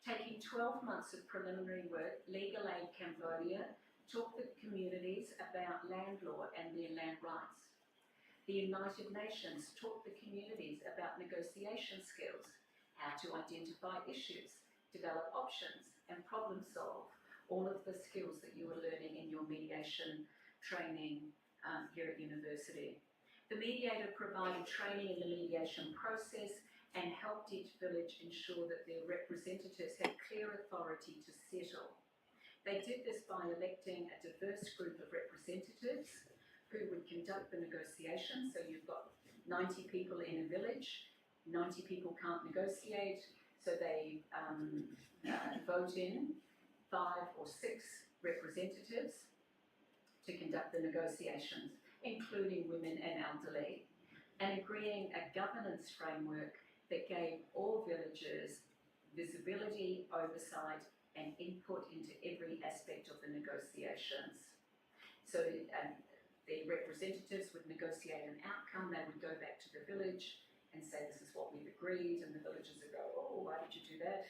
Taking 12 months of preliminary work, Legal Aid Cambodia taught the communities about land law and their land rights. The United Nations taught the communities about negotiation skills, how to identify issues, develop options, and problem solve, all of the skills that you were learning in your mediation training here at university. The mediator provided training in the mediation process and helped each village ensure that their representatives had clear authority to settle. They did this by electing a diverse group of representatives who would conduct the negotiations. So you've got 90 people in a village, 90 people can't negotiate, so they vote in 5 or 6 representatives to conduct the negotiations, including women and elderly, and agreeing a governance framework that gave all villagers visibility, oversight, and input into every aspect of the negotiations. So the representatives would negotiate an outcome, they would go back to the village and say, this is what we've agreed, and the villagers would go, oh, why did you do that?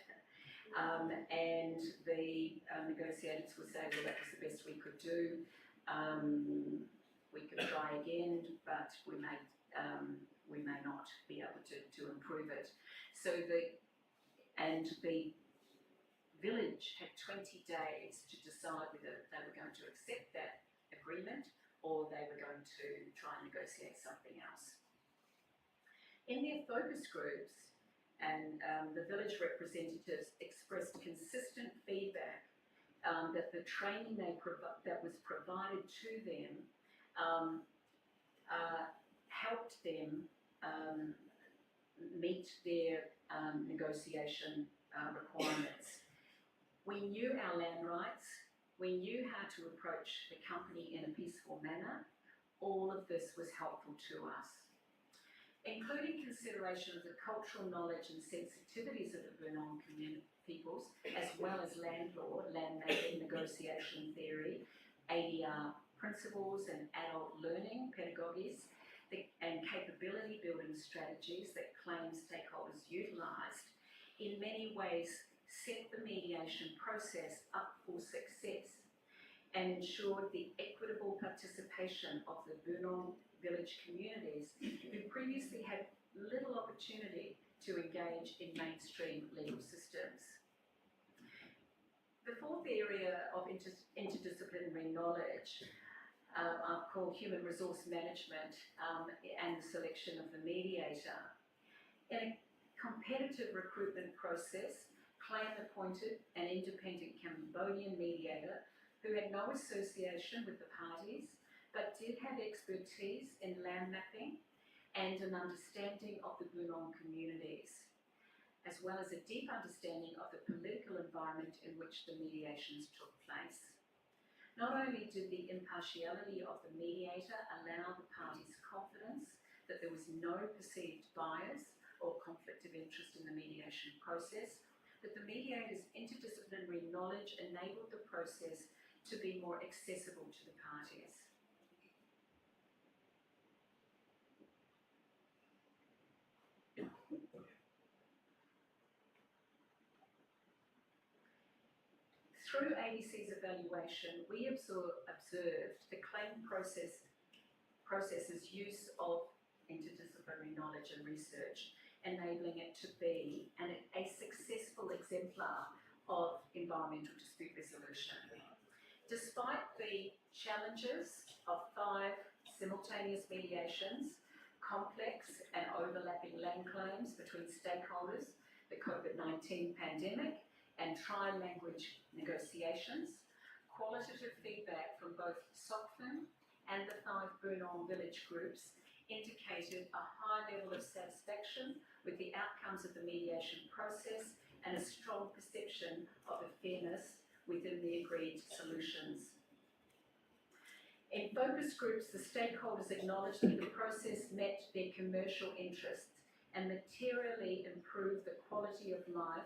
And the negotiators would say, well, that was the best we could do. We could try again, but we may not be able to improve it. So the village had 20 days to decide whether they were going to accept that agreement or they were going to try and negotiate something else. In their focus groups, and the village representatives expressed consistent feedback that the training that was provided to them helped them meet their negotiation requirements. We knew our land rights, we knew how to approach the company in a peaceful manner. All of this was helpful to us. Including consideration of the cultural knowledge and sensitivities of the Bunong peoples, as well as land law, land mapping, negotiation theory, ADR principles and adult learning pedagogies, and capability building strategies that claim stakeholders utilised, in many ways set the mediation process up for success and ensured the equitable participation of the Bunong village communities who previously had little opportunity to engage in mainstream legal systems. The 4th area of interdisciplinary knowledge I've called human resource management and the selection of the mediator. In a competitive recruitment process, Clan appointed an independent Cambodian mediator who had no association with the parties, but did have expertise in land mapping and an understanding of the Bunong communities, as well as a deep understanding of the political environment in which the mediations took place. Not only did the impartiality of the mediator allow the parties confidence that there was no perceived bias or conflict of interest in the mediation process, but the mediator's interdisciplinary knowledge enabled the process to be more accessible to the parties. Through ADC's evaluation, we observed the claim process's use of interdisciplinary knowledge and research, enabling it to be a successful exemplar of environmental dispute resolution. Despite the challenges of 5 simultaneous mediations, complex and overlapping land claims between stakeholders, the COVID-19 pandemic, and tri-language negotiations, qualitative feedback from both SOCFIN and the 5 Bunong village groups indicated a high level of satisfaction with the outcomes of the mediation process and a strong perception of the fairness within the agreed solutions. In focus groups, the stakeholders acknowledged that the process met their commercial interests and materially improved the quality of life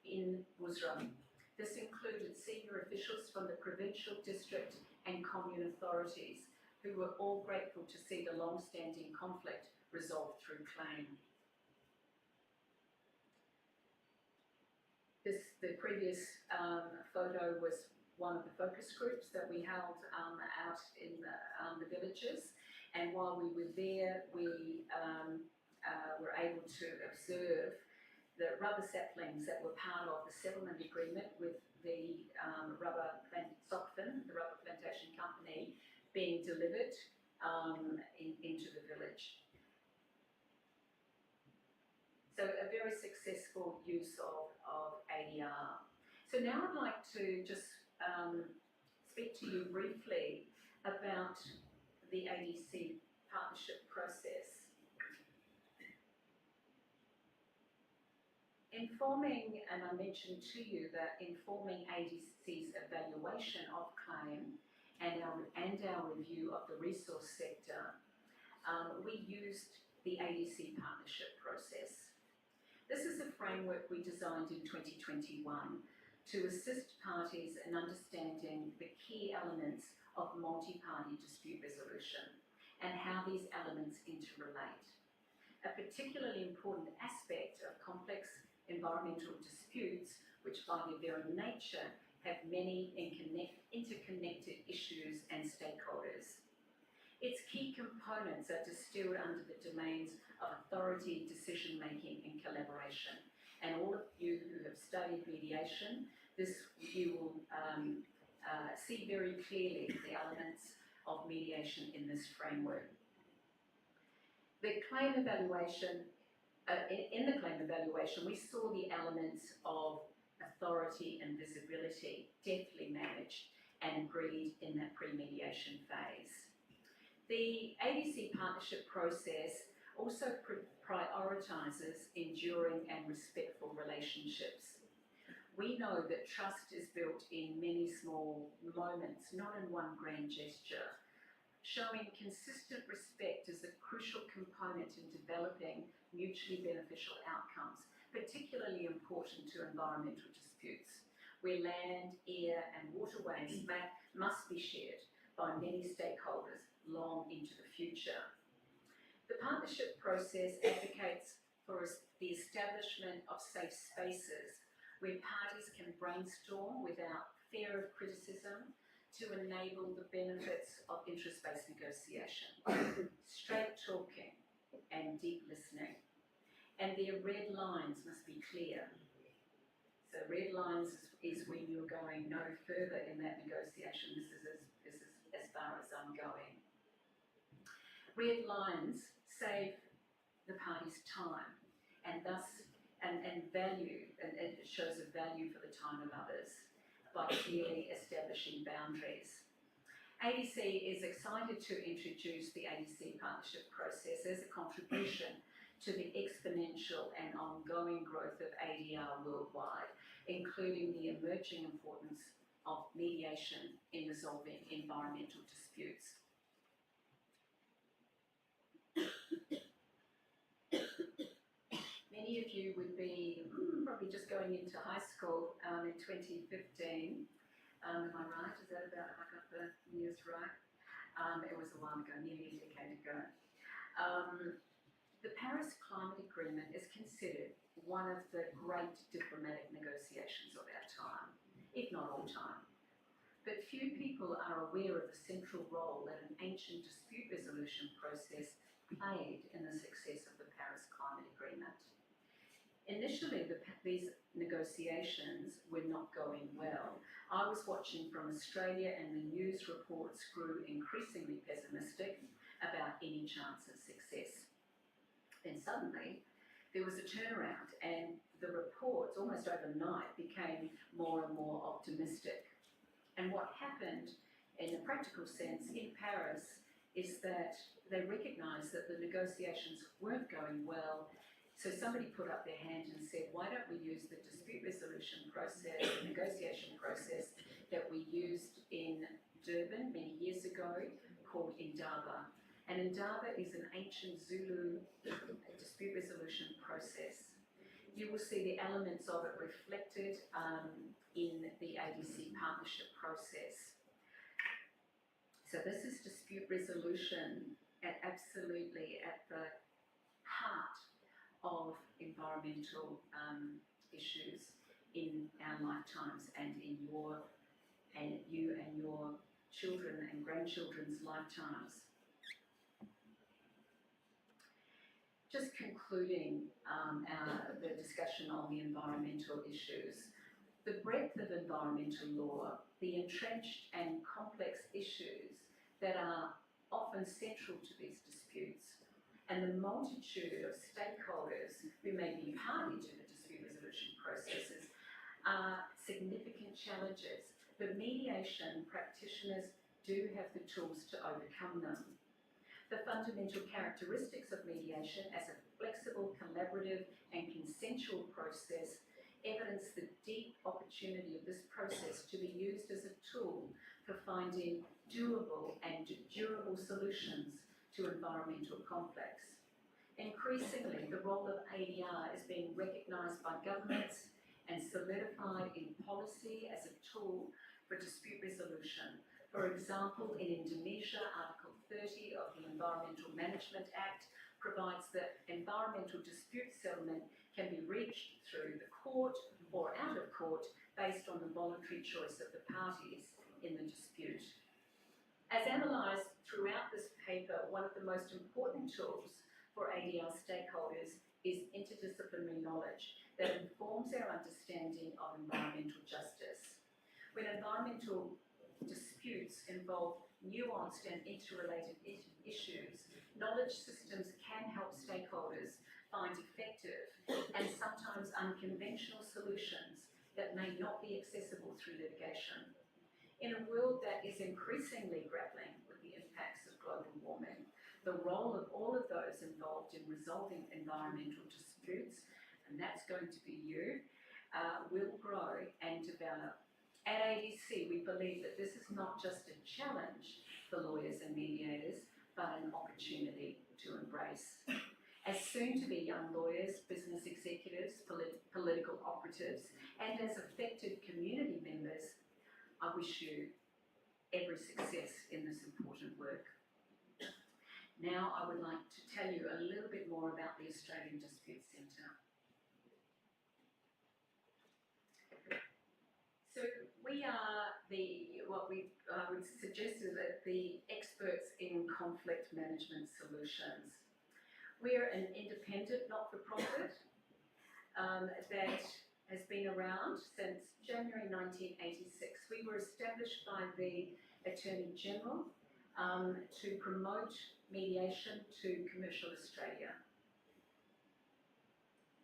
in Musram. This included senior officials from the provincial, district and commune authorities who were all grateful to see the long-standing conflict resolved through claim. The previous photo was one of the focus groups that we held out in the villages, and while we were there, we were able to observe the rubber saplings that were part of the settlement agreement with the SOCFIN, the rubber plantation company, being delivered into the village. So a very successful use of ADR. So now I'd like to just speak to you briefly about the ADC partnership process. Informing, and I mentioned to you that informing ADC's evaluation of claim and our review of the resource sector, we used the ADC partnership process. This is a framework we designed in 2021 to assist parties in understanding the key elements of multi-party dispute resolution and how these elements interrelate. A particularly important aspect of complex environmental disputes, which by their very nature have many interconnected issues and stakeholders. Its key components are distilled under the domains of authority, decision-making and collaboration. And all of you who have studied mediation, you will see very clearly the elements of mediation in this framework. The claim evaluation, in the claim evaluation, we saw the elements of authority and visibility deftly managed and agreed in that pre-mediation phase. The ADC partnership process also prioritises enduring and respectful relationships. We know that trust is built in many small moments, not in one grand gesture. Showing consistent respect is a crucial component in developing mutually beneficial outcomes, particularly important to environmental disputes, where land, air and waterways must be shared by many stakeholders long into the future. The partnership process advocates for the establishment of safe spaces where parties can brainstorm without fear of criticism to enable the benefits of interest-based negotiation, straight talking and deep listening. And their red lines must be clear. So red lines is when you're going no further in that negotiation. This is as far as I'm going. Red lines save the parties time and thus and value, and it shows a value for the time of others by clearly establishing boundaries. ADC is excited to introduce the ADC partnership process as a contribution to the exponential and ongoing growth of ADR worldwide, including the emerging importance of mediation in resolving environmental disputes. Many of you would be probably just going into high school in 2015. Am I right? Is that about, I got the years right? It was a while ago, nearly a decade ago. The Paris Climate Agreement is considered one of the great diplomatic negotiations of our time, if not all time. But few people are aware of the central role that an ancient dispute resolution process played in the success of the Paris Climate Agreement. Initially, these negotiations were not going well. I was watching from Australia and the news reports grew increasingly pessimistic about any chance of success. Then suddenly, there was a turnaround and the reports almost overnight became more and more optimistic. And what happened in a practical sense in Paris is that they recognised that the negotiations weren't going well. So somebody put up their hand and said, why don't we use the dispute resolution process, the negotiation process that we used in Durban many years ago called Indaba. And Indaba is an ancient Zulu dispute resolution process. You will see the elements of it reflected in the ADC partnership process. So this is dispute resolution absolutely at the heart of environmental issues in our lifetimes and in you and your children and grandchildren's lifetimes. Just concluding the discussion on the environmental issues, the breadth of environmental law, the entrenched and complex issues that are often central to these disputes, and the multitude of stakeholders who may be party to the dispute resolution processes are significant challenges, but mediation practitioners do have the tools to overcome them. The fundamental characteristics of mediation as a flexible, collaborative and consensual process evidence the deep opportunity of this process to be used as a tool for finding doable and durable solutions to environmental conflicts. Increasingly, the role of ADR is being recognised by governments and solidified in policy as a tool for dispute resolution. For example, in Indonesia, Article 30 of the Environmental Management Act provides that environmental dispute settlement can be reached through the court or out of court based on the voluntary choice of the parties in the dispute. As analysed throughout this paper, one of the most important tools for ADR stakeholders is interdisciplinary knowledge that informs our understanding of environmental justice. When environmental disputes involve nuanced and interrelated issues, knowledge systems can help stakeholders find effective and sometimes unconventional solutions that may not be accessible through litigation. In a world that is increasingly grappling with the impacts of global warming, the role of all of those involved in resolving environmental disputes, and that's going to be you, will grow and develop. At ADC, we believe that this is not just a challenge for lawyers and mediators, but an opportunity to embrace. As soon-to-be young lawyers, business executives, political operatives, and as affected community members, I wish you every success in this important work. Now I would like to tell you a little bit more about the Australian Dispute Centre. So we are what we would suggest is that the experts in conflict management solutions. We're an independent not-for-profit that has been around since January 1986. We were established by the Attorney General to promote mediation to commercial Australia.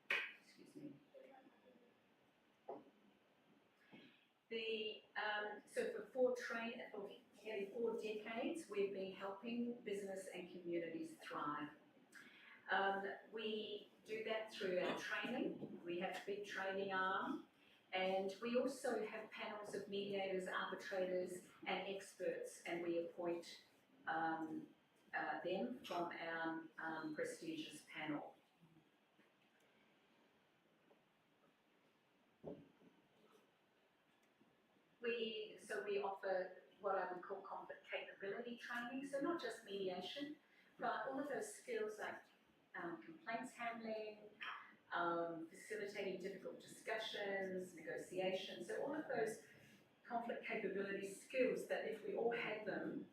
Excuse me. So for nearly 4 decades, we've been helping business and communities thrive. We do that through our training. We have a big training arm, and we also have panels of mediators, arbitrators, and experts, and we appoint them from our prestigious panel. We offer what I would call conflict capability training, so not just mediation, but all of those skills like complaints handling, facilitating difficult discussions, negotiations, so all of those conflict capability skills that if we all had them,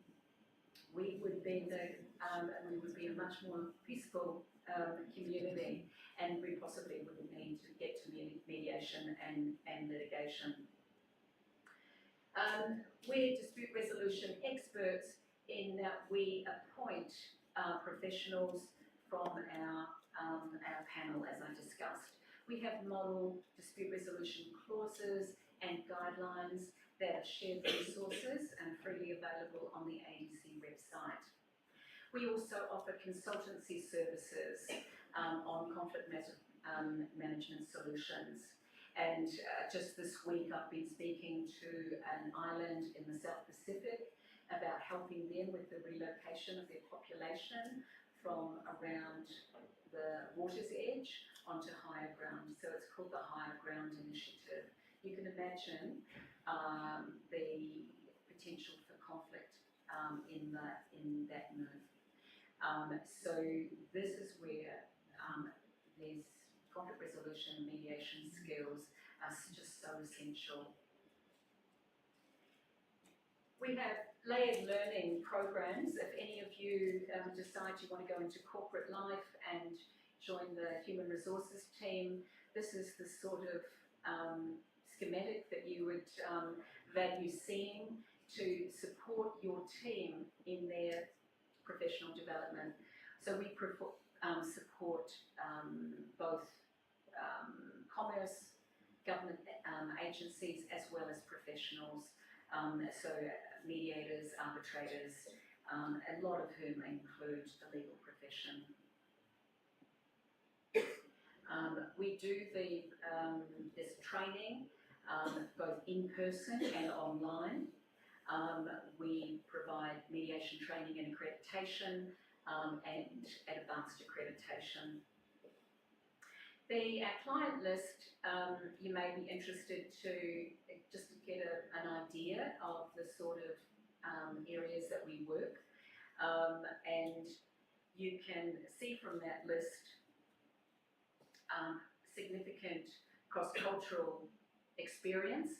we would be a much more peaceful community, and we possibly wouldn't need to get to mediation and litigation. We're dispute resolution experts in that we appoint professionals from our panel, as I discussed. We have model dispute resolution clauses and guidelines that are shared resources and freely available on the ADC website. We also offer consultancy services on conflict management solutions. And just this week I've been speaking to an island in the South Pacific about helping them with the relocation of their population from around the water's edge onto higher ground. So it's called the Higher Ground Initiative. You can imagine the potential for conflict in that move. So this is where these conflict resolution and mediation skills are just so essential. We have layered learning programs. If any of you decide you want to go into corporate life and join the human resources team, this is the sort of schematic that you would value seeing to support your team in their professional development. So we support both commerce, government agencies, as well as professionals, so mediators, arbitrators, a lot of whom include the legal profession. We do this training both in person and online. We provide mediation training and accreditation and advanced accreditation. Our client list, you may be interested to just to get an idea of the sort of areas that we work, and you can see from that list significant cross-cultural experience,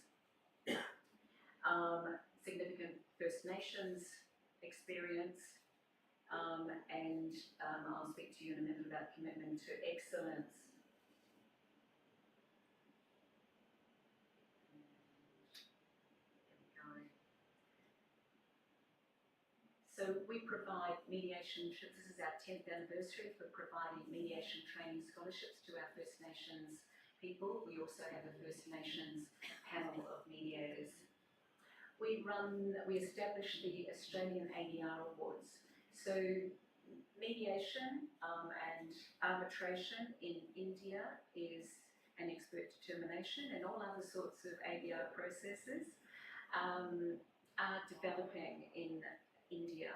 significant First Nations experience, and I'll speak to you in a minute about commitment to excellence. So we provide mediation, this is our 10th anniversary for providing mediation training scholarships to our First Nations people. We also have a First Nations panel of mediators. We established the Australian ADR Awards. So mediation and arbitration in India is an expert determination, and all other sorts of ADR processes are developing in India.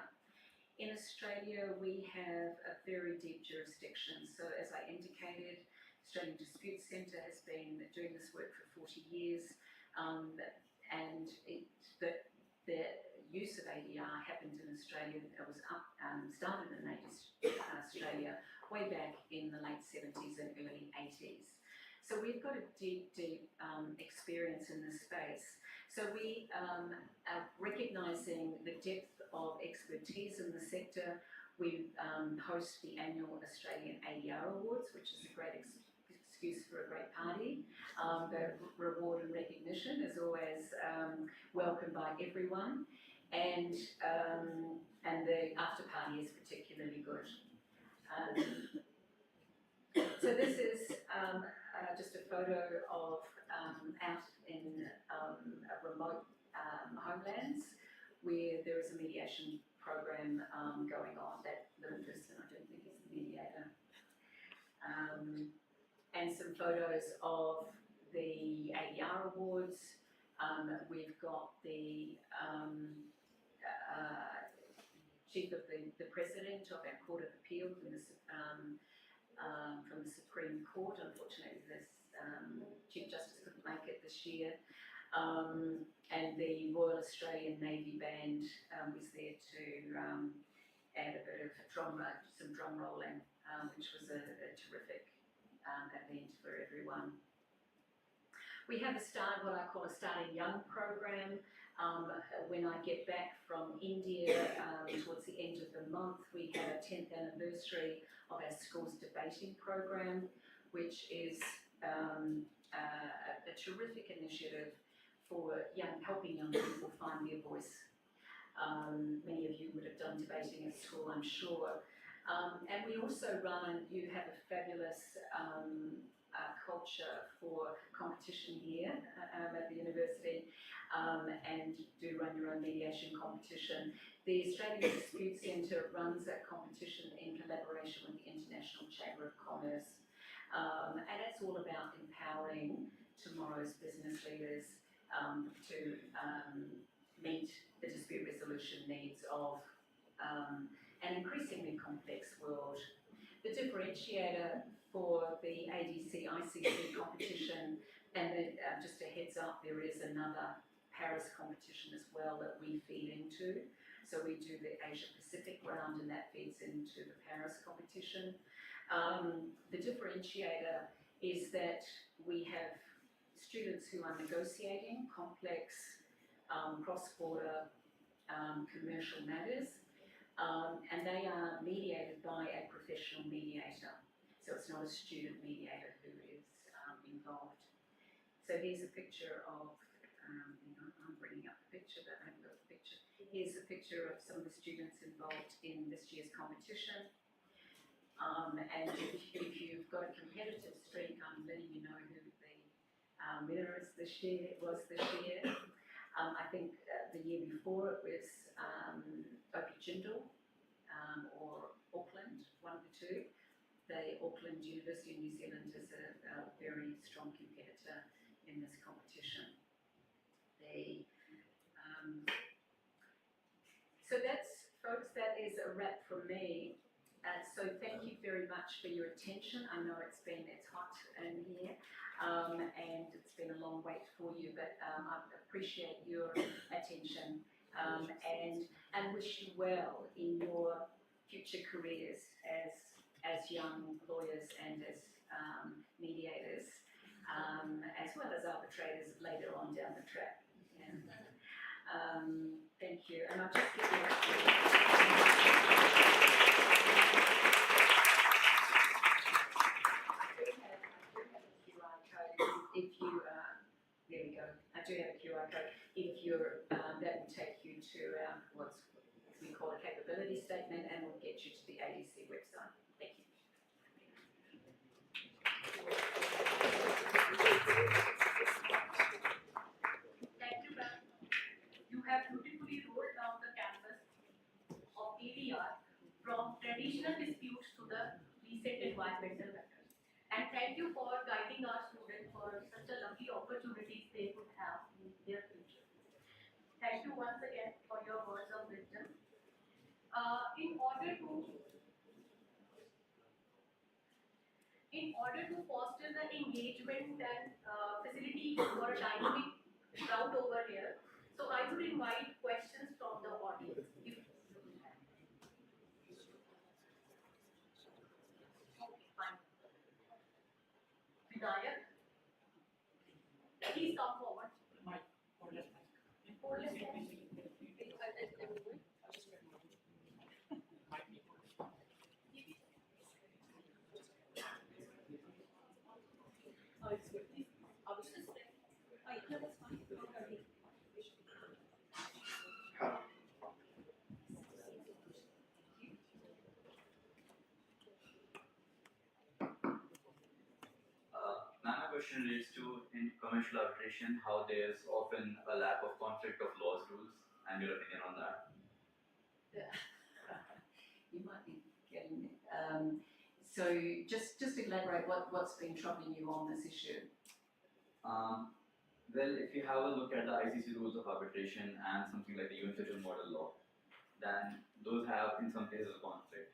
In Australia, we have a very deep jurisdiction. So as I indicated, Australian Dispute Centre has been doing this work for 40 years, and the use of ADR happened in Australia. It was started in Australia way back in the late 70s and early 80s. So we've got a deep experience in this space. So we are recognising the depth of expertise in the sector. We host the annual Australian ADR Awards, which is a great excuse for a great party. The reward and recognition is always welcomed by everyone, and the after party is particularly good. So this is just a photo of out in remote homelands where there is a mediation program going on. That little person, I don't think is the mediator. And some photos of the ADR awards. We've got the chief of the president of our Court of Appeal from the Supreme Court. Unfortunately, this Chief Justice couldn't make it this year. And the Royal Australian Navy Band was there to add a bit of some drum rolling, which was a terrific event for everyone. We have what I call a Starting Young program. When I get back from India towards the end of the month, we have a 10th anniversary of our school's debating program, which is a terrific initiative for helping young people find their voice. Many of you would have done debating at school, I'm sure. And we also you have a fabulous culture for competition here at the university, and do run your own mediation competition. The Australian Dispute Centre runs that competition in collaboration with the International Chamber of Commerce, and it's all about empowering tomorrow's business leaders to meet the dispute resolution needs of an increasingly complex world. The differentiator for the ADC ICC competition, and just a heads up, there is another Paris competition as well that we feed into. So we do the Asia Pacific round, and that feeds into the Paris competition. The differentiator is that we have students who are negotiating complex cross-border commercial matters, and they are mediated by a professional mediator. So it's not a student mediator who is involved. So here's a picture of, I'm bringing up the picture, but I haven't got the picture. Here's a picture of some of the students involved in this year's competition. And if you've got a competitive streak, I'm letting you know who the winner is this year. It was this year. I think the year before it was Opie Jindal or Auckland, one of the two. The Auckland University of New Zealand is a very strong competitor in this competition. So that's, folks, that is a wrap from me. So thank you very much for your attention. I know it's hot in here, and it's been a long wait for you, but I appreciate your attention, and wish you well in your future careers as young lawyers and as mediators, as well as arbitrators later on down the track. Yeah. Thank you. And I'll just give you there we go. I do have a QR code. If you're, that will take you to what we call a capability statement, and will get you to the ADC website. Thank you. Thank you, ma'am. You have beautifully rolled down the canvas of ADR from traditional disputes to the recent environmental matters. And thank you for guiding our students for such a lovely opportunities they could have in their future. Thank you once again for your words of wisdom. In order to foster the engagement and facility for a dynamic round over here, so I would invite questions from the audience. Okay, fine. Vinayak, please come forward. Hold this mic. Oh, it's good. I was just saying. Oh, yeah, that's fine. Okay. Nana question relates to in commercial arbitration how there's often a lack of conflict of laws rules, and your opinion on that? You might be getting so just elaborate what's been troubling you on this issue. Well, if you have a look at the ICC rules of arbitration and something like the universal model law, then those have in some cases a conflict.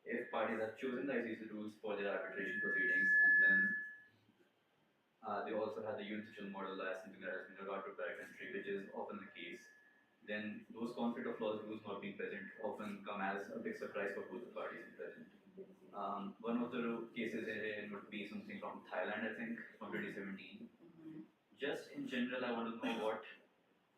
If parties have chosen the ICC rules for their arbitration proceedings, and then they also have the universal model law as something that has been regarded by a country, which is often the case, then those conflict of laws rules not being present often come as a big surprise for both the parties present. One of the cases herein would be something from Thailand, I think, from 2017. Just in general, I want to know what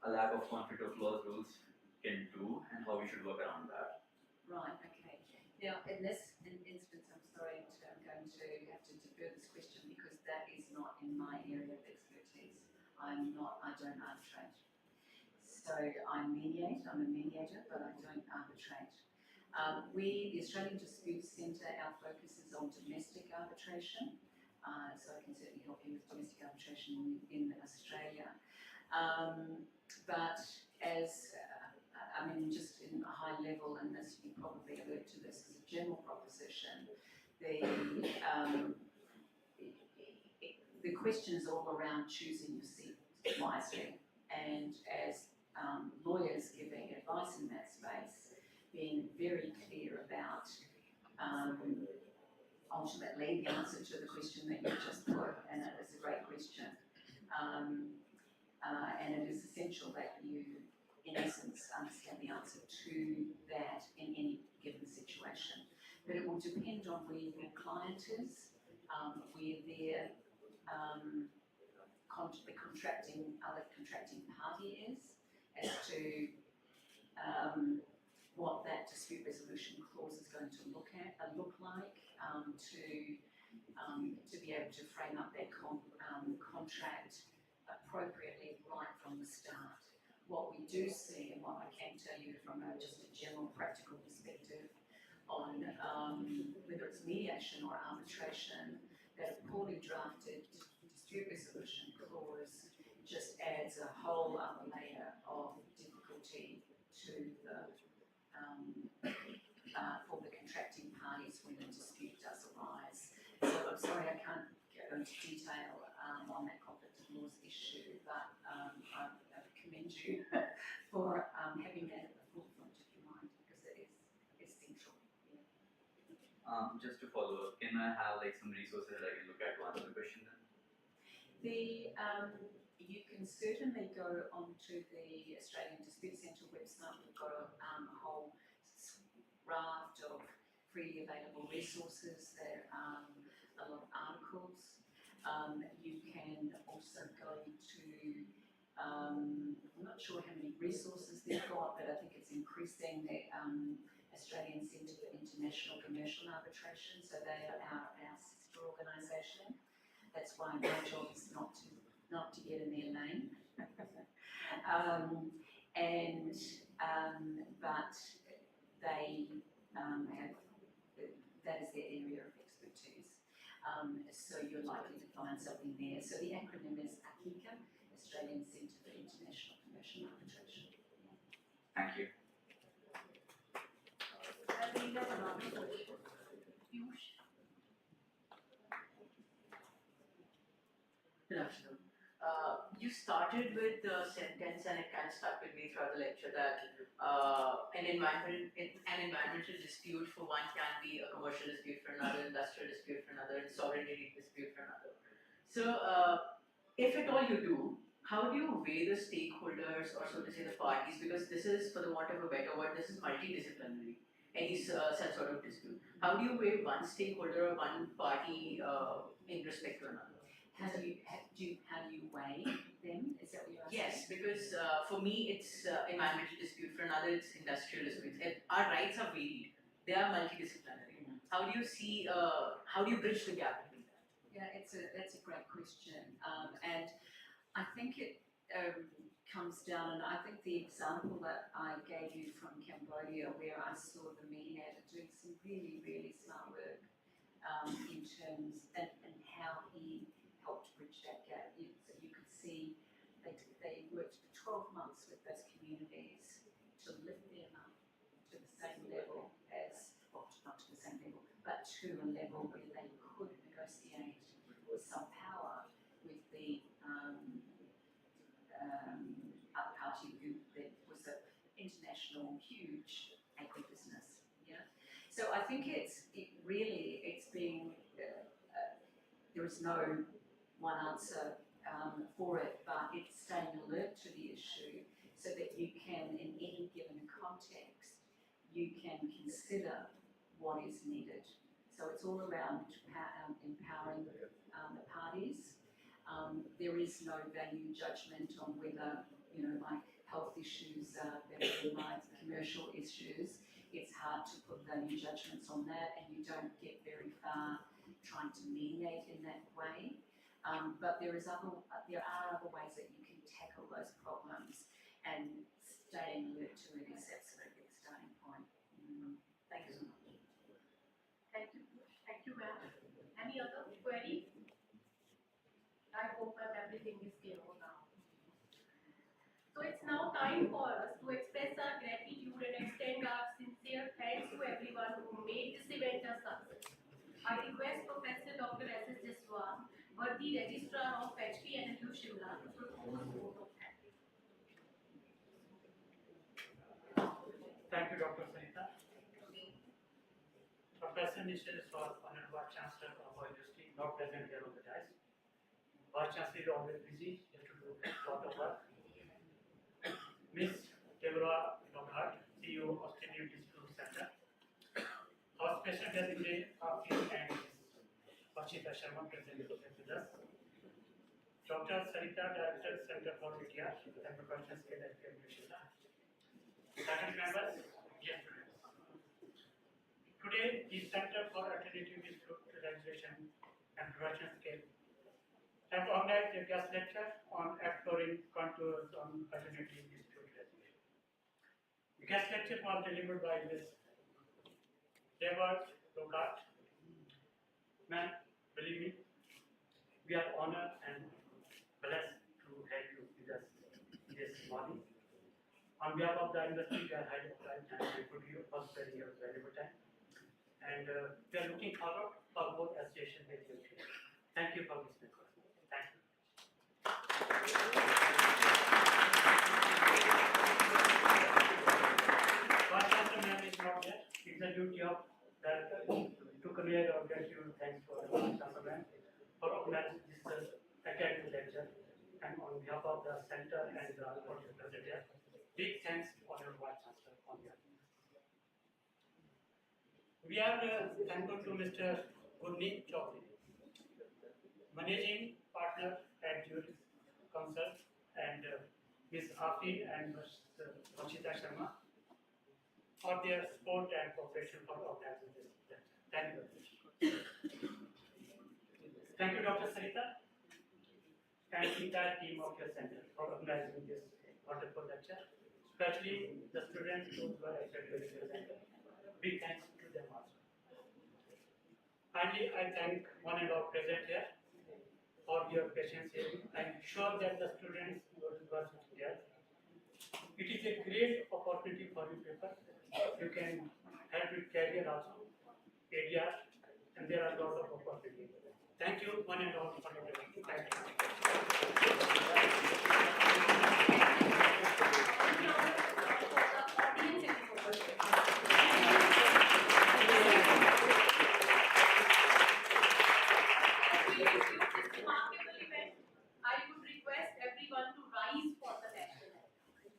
a lack of conflict of laws rules can do and how we should work around that. Right, okay. Now, in this instance, I'm sorry, I'm going to have to defer this question because that is not in my area of expertise. I don't arbitrate. So I mediate, I'm a mediator, but I don't arbitrate. We, the Australian Disputes Centre, our focus is on domestic arbitration. So I can certainly help you with domestic arbitration in Australia. But as, I mean, just in a high level, and this you probably alert to this as a general proposition, the question is all around choosing your seat wisely. And as lawyers giving advice in that space, being very clear about ultimately the answer to the question that you just put, and it is a great question. And it is essential that you, in essence, understand the answer to that in any given situation. But it will depend on where your client is, where their other contracting party is, as to what that dispute resolution clause is going to look like, to be able to frame up that contract appropriately right from the start. What we do see, and what I can tell you from just a general practical perspective on whether it's mediation or arbitration, that a poorly drafted dispute resolution clause just adds a whole other layer of difficulty to the for the contracting parties when a dispute does arise. So I'm sorry I can't go into detail on that conflict of laws issue, but I commend you for having that at the forefront of your mind because it is central. Yeah. Just to follow up, can I have like some resources that I can look at to answer the question then? You can certainly go onto the Australian Dispute Centre website. We've got a whole raft of freely available resources. There are a lot of articles. You can also go to, I'm not sure how many resources they've got, but I think it's increasing the Australian Centre for International Commercial Arbitration. So they are our sister organisation. That's why my job is not to get in their lane. But they have, that is their area of expertise. So you're likely to find something there. So the acronym is ACICA, Australian Centre for International Commercial Arbitration. Thank you. I think that's another question. Good afternoon. You started with the sentence, and it kind of stuck with me throughout the lecture that an environmental dispute for one can be a commercial dispute for another, industrial dispute for another, and sovereignty dispute for another. So, if at all you do, how do you weigh the stakeholders, or so to say the parties? Because this is, for the want of a better word, this is multidisciplinary. Any such sort of dispute. How do you weigh one stakeholder or one party in respect to another? How do you weigh them? Is that what you're asking? Yes, because for me it's environmental dispute, for another it's industrial dispute. Our rights are varied. They are multidisciplinary. How do you see? How do you bridge the gap between that? Yeah, that's a great question, and I think it comes down, and I think the example that I gave you from Cambodia, where I saw the mediator doing some really, really smart work in terms and how he helped bridge that gap. It's see they worked for 12 months with those communities to lift them up to the same level as, well, not to the same level, but to a level where they could negotiate with some power with the other party who that was an international huge agribusiness. Yeah, so I think it's being there is no one answer for it, but it's staying alert to the issue so that you can, in any given context, you can consider what is needed. So it's all around empowering the parties. There is no value judgment on whether, my health issues are better than my commercial issues. It's hard to put value judgments on that, and you don't get very far trying to mediate in that way. But there are other ways that you can tackle those problems, and staying alert to it is absolutely the starting point. Thank you so much. Thank you, ma'am. Any other query? I hope that everything is clear now. So it's now time for us to express our gratitude and extend our sincere thanks to everyone who made this event a success. I request Professor Dr. S.S. Jaswal, worthy Registrar of HPNLU Shimla, to propose a vote of thanks. Thank you, Dr. Sarita. Professor Mr. Jaswal, Honorable Vice Chancellor of our university, not present here on the dais. Vice Chancellor is always busy, he has to do a lot of work. Ms. Deborah Lockhart, CEO of State District Center. Our special designate Afin and Vachita Sharma present with us. Dr. Sarita, Director, Center for CADR and Professional Skill Education. Faculty members, dear students. Today, the Center for Alternative Dispute Resolution and Professional Skill have organized a guest lecture on exploring contours on alternative dispute resolution. The guest lecture was delivered by Ms. Deborah Lockhart. Ma'am, believe me, we are honored and blessed to have you with us this morning. On behalf of the industry, we are highly obliged and grateful to you for spending your valuable time. And we are looking forward for more association with you. Thank you for this request. Thank you. Vice Chancellor ma'am is not there. It's the duty of Director to convey our gratitude and thanks for the Vice Chancellor ma'am for organizing this academic lecture. And on behalf of the Center and the President, big thanks to our Vice Chancellor on behalf. We are thankful to Mr. Gurneet Chaudhary, Managing Partner at Juris Consult, and Ms. Afin and Ms. Vachita Sharma for their support and cooperation for organizing this lecture. Thank you. Thank you, Dr. Sarita, and the entire team of your center for organizing this wonderful lecture, especially the students who were attending your center. Big thanks to them also. Finally, I thank one and all present here for your patience here. I'm sure that the students who are here, it is a great opportunity for you people. You can help with career also, ADR, and there are a lot of opportunities. Thank you, one and all, for your attention. Thank you. I would request everyone to rise for the national anthem.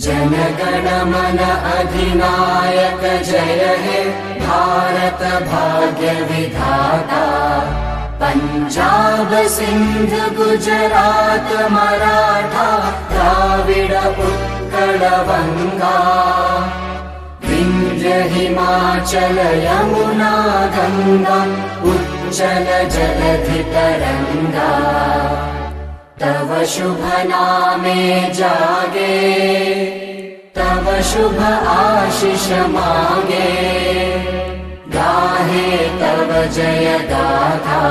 जनगण मन अधिनायक जय हे भारत भाग्य विधाता पंजाब सिंध गुजरात मराठा द्राविड उत्कल बंगा विंध्य हिमाचल यमुना गंगा उच्चल जलधि तरंगा तव शुभ नामे जागे तव शुभ आशीष मांगे गाहे गाहे तव जय गाथा।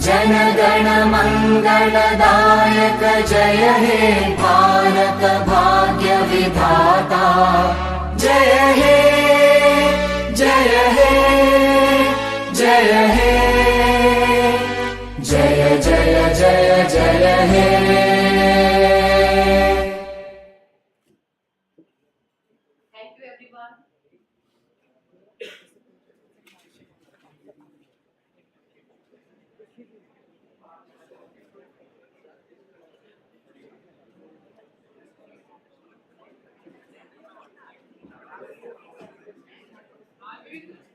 जन गण मंगलदायक जय हे भारत भाग्य विधाता। जय हे जय हे जय हे जय जय जय जय हे। Thank you, everyone. Very good.